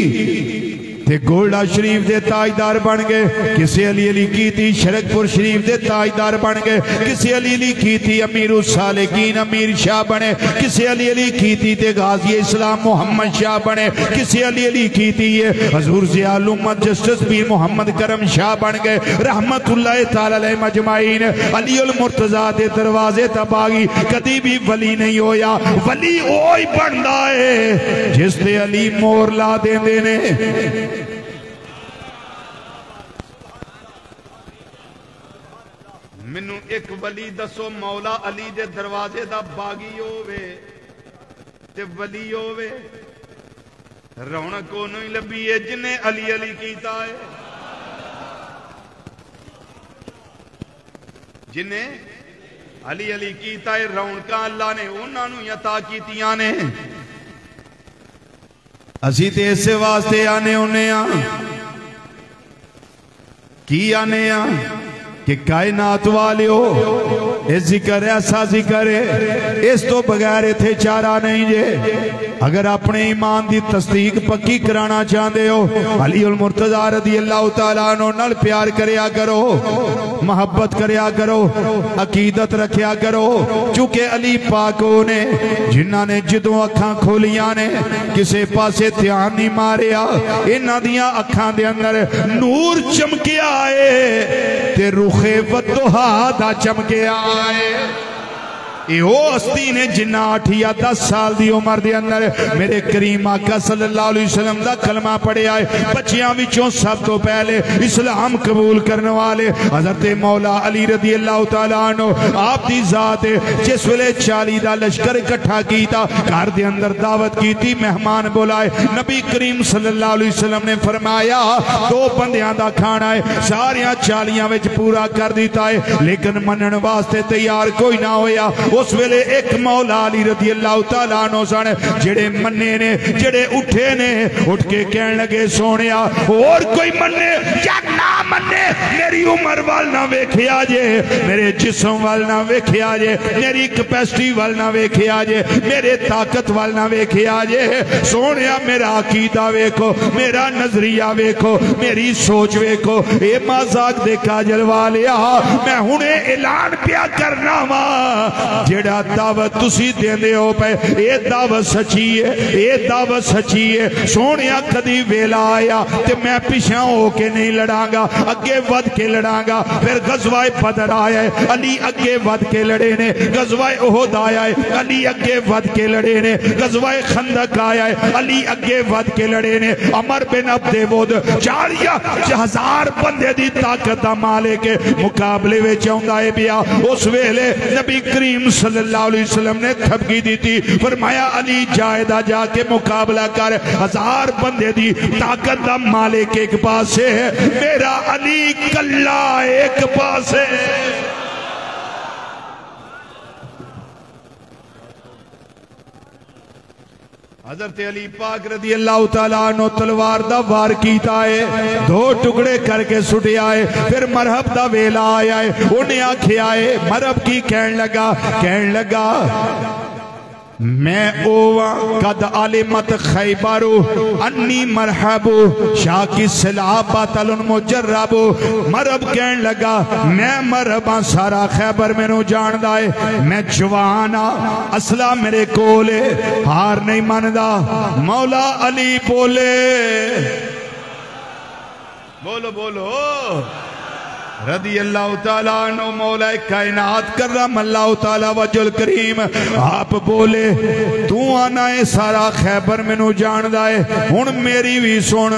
ते गोल्डा शरीफ दे ताजदार बन गए। किसे अली अली की थी शरकपुर शरीफ दे ताजदार बन गए। किसे अली अली की थी अमीरुस सालिकीन अमीर शाह बने। किसे अली अली की थी ते गाजी इस्लाम मोहम्मद शाह बने। किसे अली अली की थी हजूर ज़ियाउल उम्मत जस्टिस पीर मोहम्मद करम शाह बन गए रहमतुल्लाह तआला अलैहि अजमाइन। अली उल मुर्तजा दे दरवाजे तबागी कदी भी वली नहीं होया। वली ओही बनदा है जिस ते अली मोर ला देंदे ने। मैनू एक वली दसो मौला अली दे दरवाजे दा बागी होवे ते वली होवे। रौनक ओनू ही लभी है जिन्हें अली अली कीता है, जिन्हें अली अली कीता है। रौनक अल्लाह ने उन्होंने अता कीतियां ने। असी ते इस वास्ते आने होने की आने कि कायनात वालियो ये जिक्र ऐसा जिक्र है, इस तो बगैर इथे चारा नहीं जे। अगर अपने ईमान की तस्दीक पक्की कराना चाहते हो अली उल मुर्तजा रज़ी अल्लाह तआला अन्हु नाल प्यार करया करो, मोहब्बत करया करो, अकीदत रखया करो। चूंकि अली पाक ने जिन्हां ने जदों अखां खोलियां ने किसे पासे ध्यान नहीं मारिया, इन्हां दियां अखां दे अंदर नूर चमकिया है ते रुखे वदुहा दा चमकिया है। यो हस्ती ने जिन्ना 8 या 10 साल की उम्र के अंदर मेरे करीम आका सल्लल्लाहु अलैहि वसल्लम का कलमा पढ़िया है। बच्चियां विचों सब तो पहले इस्लाम कबूल करने वाले हजरत मौला अली रज़ी अल्लाह तआला अन्हु आप दी जात जिस वेले 40 का लश्कर इकट्ठा किया, घर के अंदर दावत की, मेहमान बुलाए। नबी करीम सल्लल्लाहु अलैहि वसल्लम ने फरमाया 2 बंदियां दा खाना है, सारिया 40 विच पूरा कर दिता है, लेकिन मनन वास्ते तैयार कोई ना होया। उस वेले एक मौला अली रज़ी अल्लाह तआला अन्हु सन जेड़े मन्ने ने, जेड़े उठे ने, उठ के कहन लगे सोनिया और कोई मन्ने या ना मन्ने मेरी उम्र वाल ना वेखिया जे, मेरे जिस्म वाल ना वेखिया जे, मेरी कैपेसिटी वाल ना वेखिया जे, मेरे ताकत वाल ना वेखिया जे। सोनिया मेरा अकीदा वेखो, मेरा नजरिया वेखो, मेरी सोच वेखो। ए मजाक दे काजल वालिया मैं हुणे ऐलान पिया करना वा जेड़ा दावत तुसी देंदे हो पे ये दावत सच्ची है, ये दावत सच्ची है। सोनिया कदी वेला आया ते मैं पिछा हो के नहीं लड़ांगा, अगे वध के लड़ांगा। फिर गजवाए बदर आया है, अली अगे वध के लड़े ने। गजवाए ओहद आया है, अली अगे वध के लड़े ने। गजवाए खंदक आया है, अली अगे वध के लड़े ने। अमर बिन अब्दे वोद 40,000 बंदे दी ताकत दा मालिक मुकाबले विच आउंदा है पिया। उस वेले नबी करीम सल्लल्लाहु अलैहि वसल्लम ने थपकी दी थी, फरमाया अली जायदा जाके मुकाबला कर। 1000 बंदे दी ताकत दा मालिक एक पासे है, मेरा अली कल्ला एक पासे। हजरत अली पाक रज़ी अल्लाह तआला अन्हु तलवार दा वार कीता है, 2 टुकड़े करके सुटिया है। फिर मरहब दा वेला आया है, उन्हें आखिया है मरहब की कहन लगा मैं ओवा कद आलिमत खैबरो अन्नी मरहबो शाह की सलाह बातल मुजर्रबो। मरब कहन लगा मैं मरबा सारा खैबर मैनू जानदा है, मैं जवान आ, असला मेरे कोल है, हार नहीं मनदा। मौला अली बोले, बोलो बोलो रदी अल्लाह तआला अन्हु मौला कायनात करम अल्लाह तआला वजल करीम। आप बोले तू आना है सारा खैबर मैनू जानदा है, हुण मेरी भी सुन।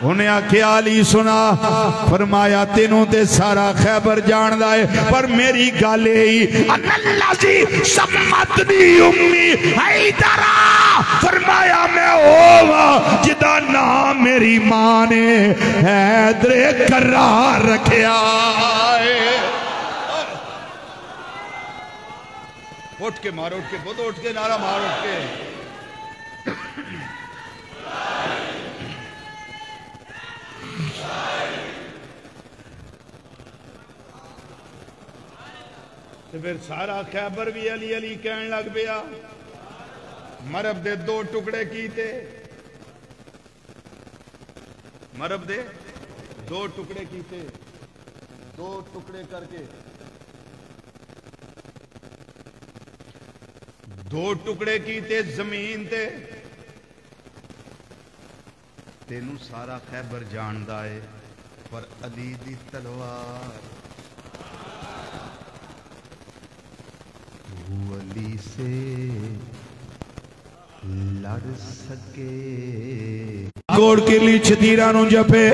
उन्हें आख्या अली सुना, फरमाया तेनों ते सारा खैबर जानदा है, पर मेरी गल यही अल्लाजी सम्मतनी उम्मी हैदरा। फरमाया मैं होवा जिदा नाम मेरी मां ने हैदरे करार रखिया। उठ के मारो, उठ के बुध, उठ के नारा मार, उठ के फिर सारा खैबर भी अली अली कहन लग पिया। मरब दे दो टुकड़े कीते, मरब दे दो टुकड़े कीते, दो टुकड़े करके दो टुकड़े कीते जमीन ते। तेनू सारा खैबर जानदा है, पर अली दी तलवार अली से लड़ सके। कोड़ के लिए छतीरा नू जपे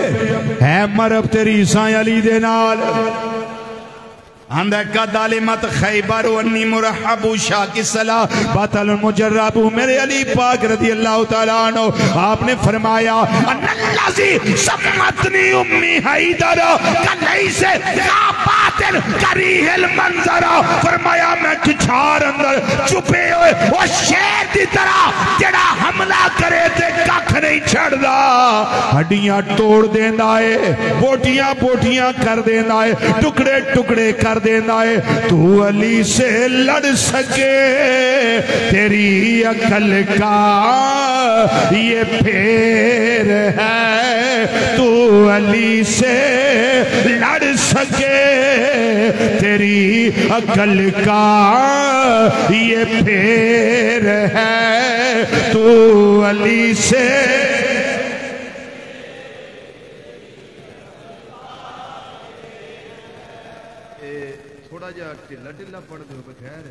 है मरब तेरी साई अली दे नाल। आंदा कद आलिमत खैबर अन्नी मुरहबु शाह की सलाह बातल मुजर्रबु। मेरे अली पाक रज़ी अल्लाह तआला अन्हु आपने फरमाया अन्नल्लाज़ी सम्मतनी उम्मी हैदर कलैसे बातिल करीहिल मंजरा। फरमाया मैं किछार अंदर छुपे हुए वो शेर की तरह जेड़ा हमला करे ते कख नहीं छड़दा, हड्डियां तोड़ देंदा है, बोटियां बोटियां कर देंदा है, टुकड़े टुकड़े कर देना है। तू अली से लड़ सके, तेरी अकल का ये फेर है। तू अली से लड़ सके, तेरी अकल का ये फेर है। तू अली से ढिला ढिला पढ़ते हो, खैर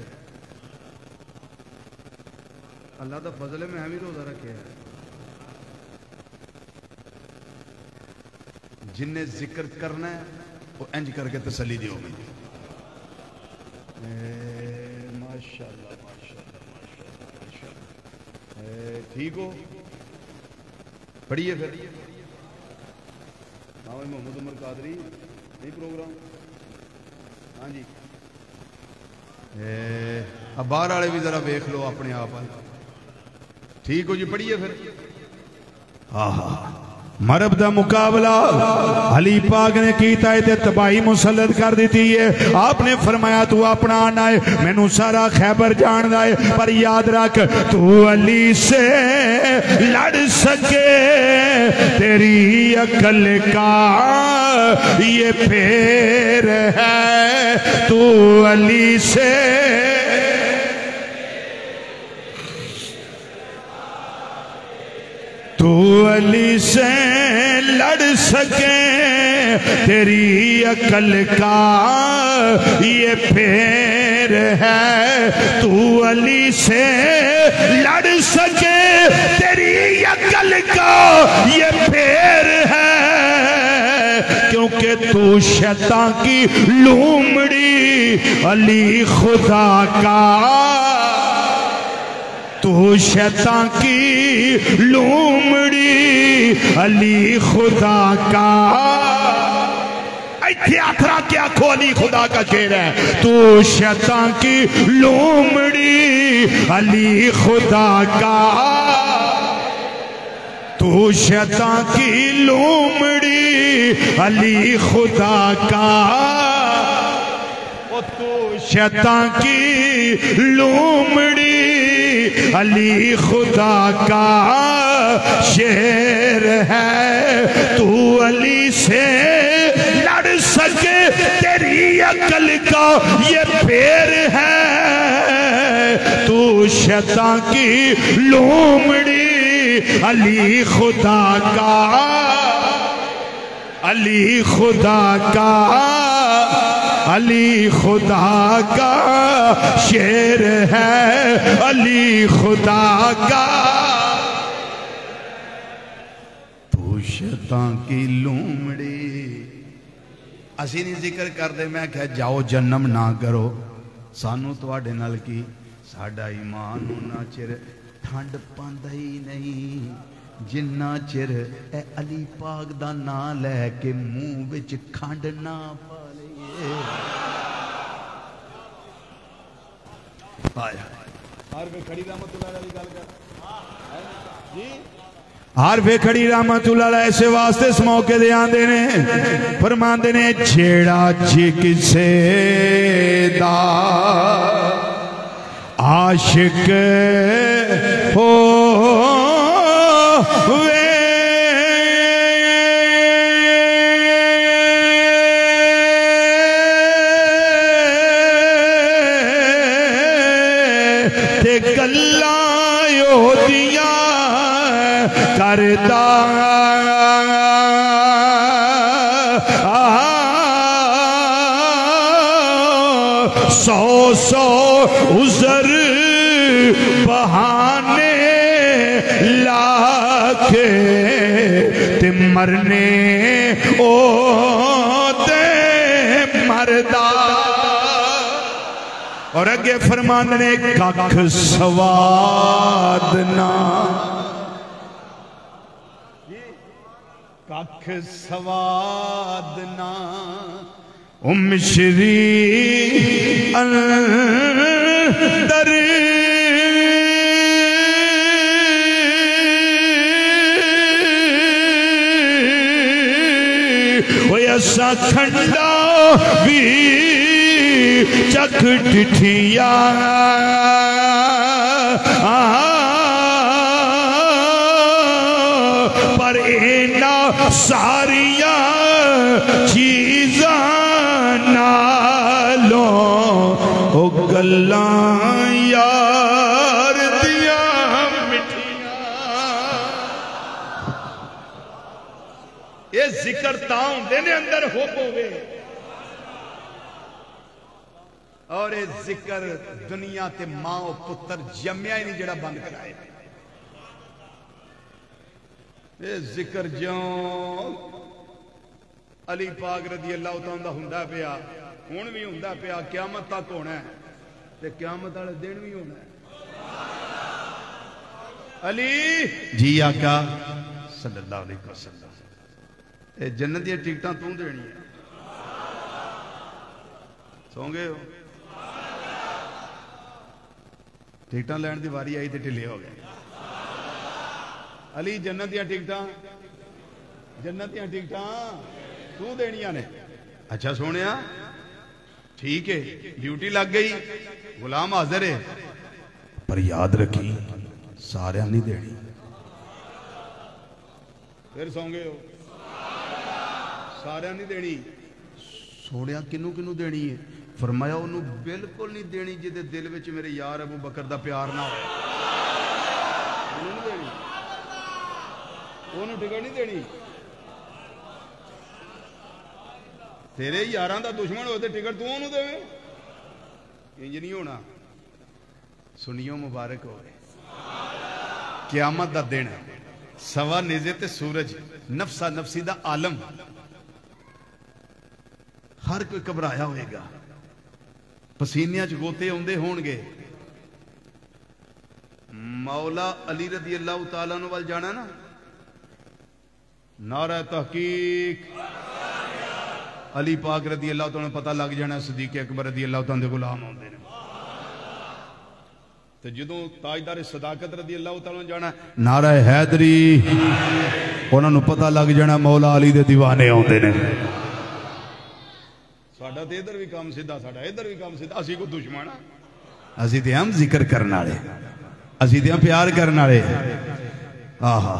अल्लाह का फजल है, मैं भी रोजा रखे है। जिन्हें जिक्र करना है वो इंज करके तसली दियो। माशाअल्लाह माशाअल्लाह माशाअल्लाह, ठीक हो पढ़िए फिर। हाँ भाई मोहम्मद उमर कादरी नहीं प्रोग्राम। हाँ जी, अब बाहर वाले भी जरा वेख लो अपने आप। ठीक हो जी, पढ़िए फिर। मरब दा मुकाबला अली पाक ने कीता है, तबाही मुसल्लत कर दी है। आपने फरमाया तू अपना आना है, मैनू सारा खैबर जानदा है, पर याद रख तू अली से लड़ सके, तेरी अकल का ये फेर है। तू अली से तू अली से लड़ सके, तेरी अकल का ये फेर है। तू अली से लड़ सके, तेरी अकल का ये फेर है। क्योंकि तू शैतान की लूमड़ी अली खुदा का, तू शैतान की लूमड़ी अली खुदा का। इत्थे आखरा क्या आखो अली खुदा का शेर है। तू शैतान की लूमड़ी अली खुदा का, तू शैतान की लूमड़ी अली खुदा का। तू शैतान की लूमड़ी अली खुदा का शेर है, तू अली से लड़ सके तेरी अकल का ये फेर है, तू शैतान की लूमड़ी अली खुदा का, अली खुदा का, अली खुदा का शेर है, अली खुदा का। तू शैतान की लूमड़ी असी नहीं जिक्र करते, मैं कह जाओ जन्म ना करो, सानू तुहाडे नाल की, साडा ईमान उन्ना चिर ठंड पांदा ही नहीं जिन्ना चिर ए अली पाक दा नाम लैके मुंह विच खंड ना पा लईए। हर वे खड़ी रहमतुल्लाह दी गल कर जी, हर वे खड़ी रहमतुल्लाह ऐसे वास्ते इस मौके दे आंदे ने, फरमांदे ने जेड़ा जी किसे दा आशिक हो वे ते गल्लां ओदियां करदा सौ सौ उज़र बहाने लाके ते मरने ओ ते मरदा। और अगे फरमान ने कख सवाद ना, कख सवाद ना मिश्री अंदर ऐसा खंडा भी चख डिठिया पर इना सारिया चीज़ां नालों ओ गल्लां यार दिया मिठिया। ये जिक्र तां हुंदे ने अंदर हुब होवे, और ये जिक्र दुनिया ते मां और पुत्र जम्या ही नहीं जेड़ा बंद कराए। ये जिक्र ज्यों अली पाक रज़ी अल्लाह तआला दा हुंदा पिया, हुण भी हुंदा पिया, क़यामत तक होना है ते क़यामत वाले दिन भी होना है। अली जी आका सल्लल्लाहु अलैहि वसल्लम, ये जन्नत दी टिकटां तू देनी है, सौ गए हो? टिकटां लैण दी वारी आई ते ढिले हो गए। अली जन्नत दी टिकटां, जन्नत दी टिकटां तू देनियां ने। अच्छा सोनिया ठीक है, ड्यूटी लग गई, गुलाम हाजिर है, पर याद रखी सारे नहीं देनी। फिर सौ गए हो? सारे नहीं देनी। सोनिया किनू किनू देनी है? फरमाया उन्होंने बिल्कुल नहीं देनी जिदे दिल विच मेरे यार अबू बकर दा प्यार ना हो, उन्होंने टिकट नहीं देनी। तेरे यारां दा दुश्मन हो ते टिकट तू उन्होंने देवे, इंज नहीं होना। सुनियो मुबारक हो, क़यामत दा दिन, सवा नेज़े ते सूरज, नफसा नफसी दा आलम, हर कोई घबराया होएगा, पसीनिया च गोते आउंदे होणगे। मौला अली रज़ी अल्लाह तआला अन्हु वल जाना ना, नारा तहकीक, अली पाक रज़ी अल्लाह तआला पता लग जाना सिद्दीक़ अकबर रज़ी अल्लाह तआला दे गुलाम होंदे ने। ते जदों ताजदार सदाकत रज़ी अल्लाह तआला जाना, नारा हैदरी, उन्होंने पता लग जाना मौला अली दे दीवाने आउंदे ने। साडा तो इधर भी काम सीधा, साडा इधर भी काम सीधा। असी को दुश्मन असी तो हम जिक्र करने वाले, असी तो प्यार करने वाले। आहा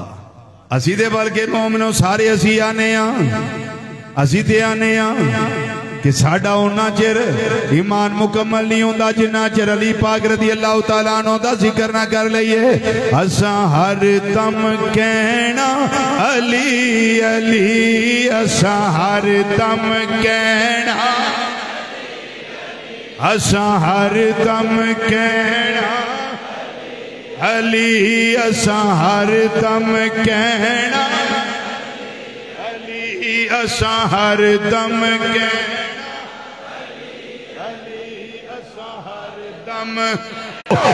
असी तो बल्कि मोमनो सारे असी आने असी तो आने कि साडा उन्ना चिर ईमान मुकम्मल नहीं होता जिन्ना चिर अली पाक रज़ी अल्लाह तआला अन्हु दा जिक्र ना कर लईए। असा हर दम कहना अली अली, असा हर दम कहना, असा हर दम कहना अली, असा हर दम कहना अली, असा हर दम कहना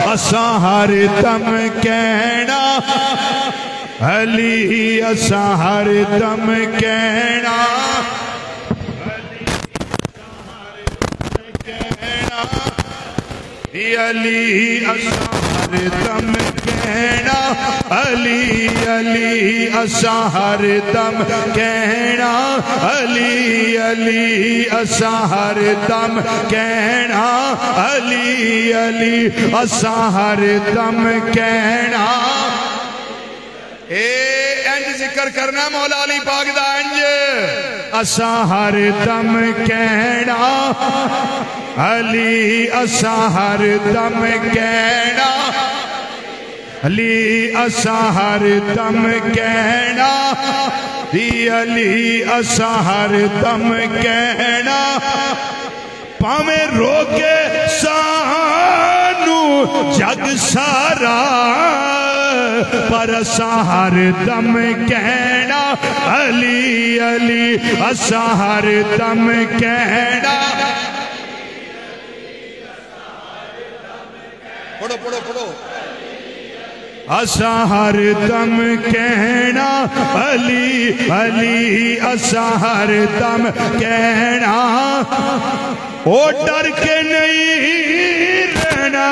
असा हर दम कहना अली, असा हर दम कहना अली, असा हर दम कहना अली अली, असा हर दम कहना अली अली, असा हर दम कहना अली अली, असा हर दम कहना। इंज जिक्र करना मौला अली पाक दा इंज। असा हर दम कहना अली, असा हर दम कहना अली, असा हर दम कहना अली, असा हर दम कहना। भावे रोके सानू जग सारा, पर असा हर दम कहना अली अली, असा हर दम कहना। पढ़ो पढ़ो पढ़ो। असा हर दम कहना अली अली, असा हर दम कहना। ओ डर के नहीं रहना,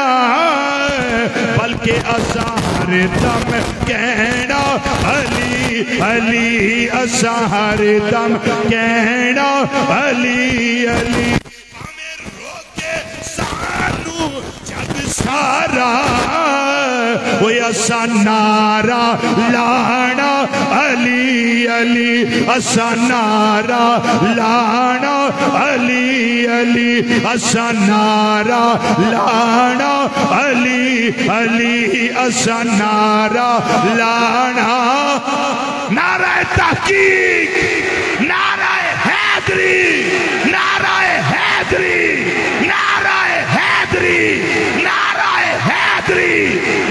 बल्कि असा हर दम कहना अली अली, असा हर दम कहना अली अली। रोके सानू जग सारा, वो असा नारा लाना अली अली, असा नारा लाना अली अली, असा नारा लाना अली अली, असा नारा लाना। नारा तहकीक, नारा हैदरी, नारा हैदरी, नारा हैदरी, नारा हैदरी,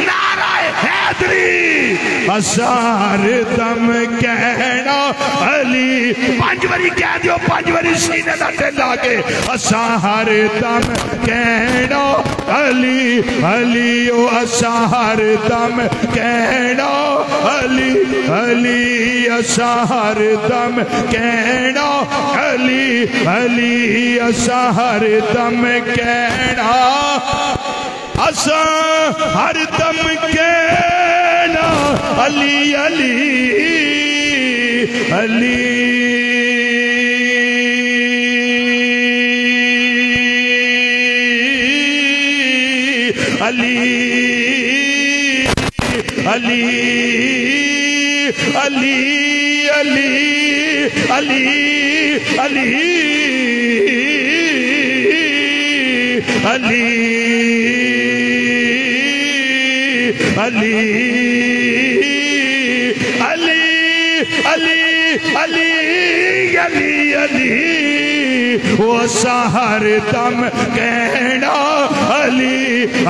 नारा हैदरी। असा हर दम कहना अली, पांच बारी कह दियो, पांच बारी सीने दा ढिल लाके। असा हर दम कहना अली अली, ओ असा हर दम कहना अली अली, असा हर दम कहना अली अली, असा हर दम कहना। असा हर दम कहना अली अली अली अली अली अली अली अली अली अली अली अली अली अली अली, वो असा हर दम कहना अली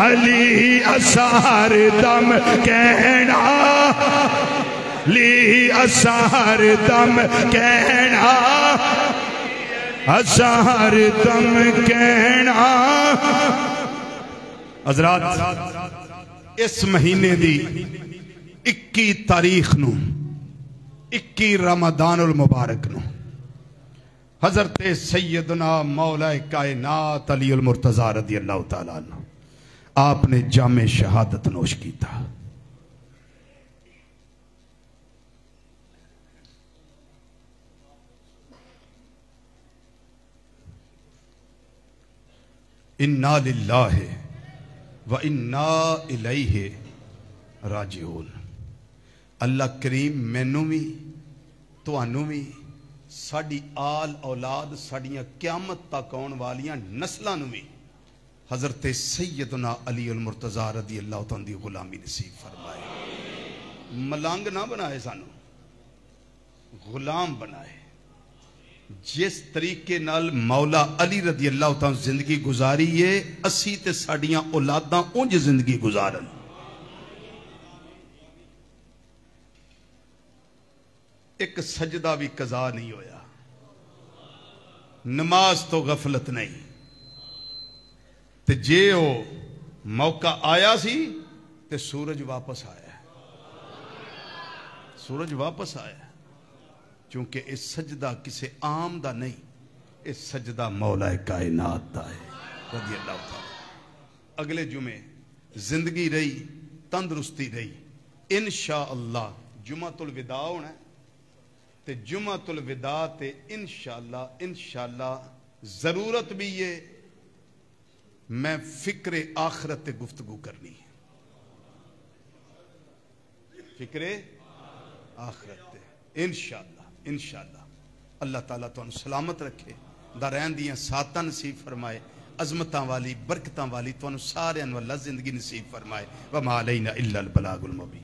अली, असा हर दम कहना ली, असा हर दम कहना, असा हर दम कहना। हज़रात, इस महीने दी 21 तारीख नू 21 रमदानुल मुबारक नू हजरत सैयदना मौला कायनात अली मुर्तज़ा रज़ी अल्लाह तआला अन्हु आपने जामे शहादत नोश किया। इन्ना लिल्लाहि व इन्ना इलैहि राजिऊन। अल्लाह करीम मैनू भी तुहानू भी साड़ी आल औलाद साड़ियां क्यामत तक आने वालियां नस्लों भी हजरत सैयदना अली अल मुर्तज़ा रज़ी अल्लाह तआला दी गुलामी नसीब फरमाए। मलंग ना बनाए, सानू गुलाम बनाए। जिस तरीके नाल मौला अली रज़ी अल्लाह तआला जिंदगी गुजारी है, असी ते साड़ियां औलादां उंज जिंदगी गुजारन। एक सजदा भी कज़ा नहीं होया, नमाज तो गफलत नहीं। ते जे वो मौका आया सी ते सूरज वापस आया, सूरज वापस आया, क्योंकि इस सजदा किसी आम दा नहीं, इस सजदा मौला कायनात दा है रज़ी अल्लाह तआला। अगले जुमे जिंदगी रही, तंदुरुस्ती रही, इंशाअल्लाह जुमातुल विदा होना है। ते जुमातुल विदा ते इंशाअल्लाह जरूरत भी ये मैं फिक्रे आखरत गुफ्तगू करनी है, फिक्रे आखरत इंशाअल्लाह। अल्लाह ताला तुहानू सलामत रखे, दरैन दियां सातां नसीब फरमाए, अजमतां वाली बरकतां वाली तुहानू सारियां नू अल्लाह जिंदगी नसीब फरमाए। व मा अलैना इल्ला अल बलागुल मुबीन।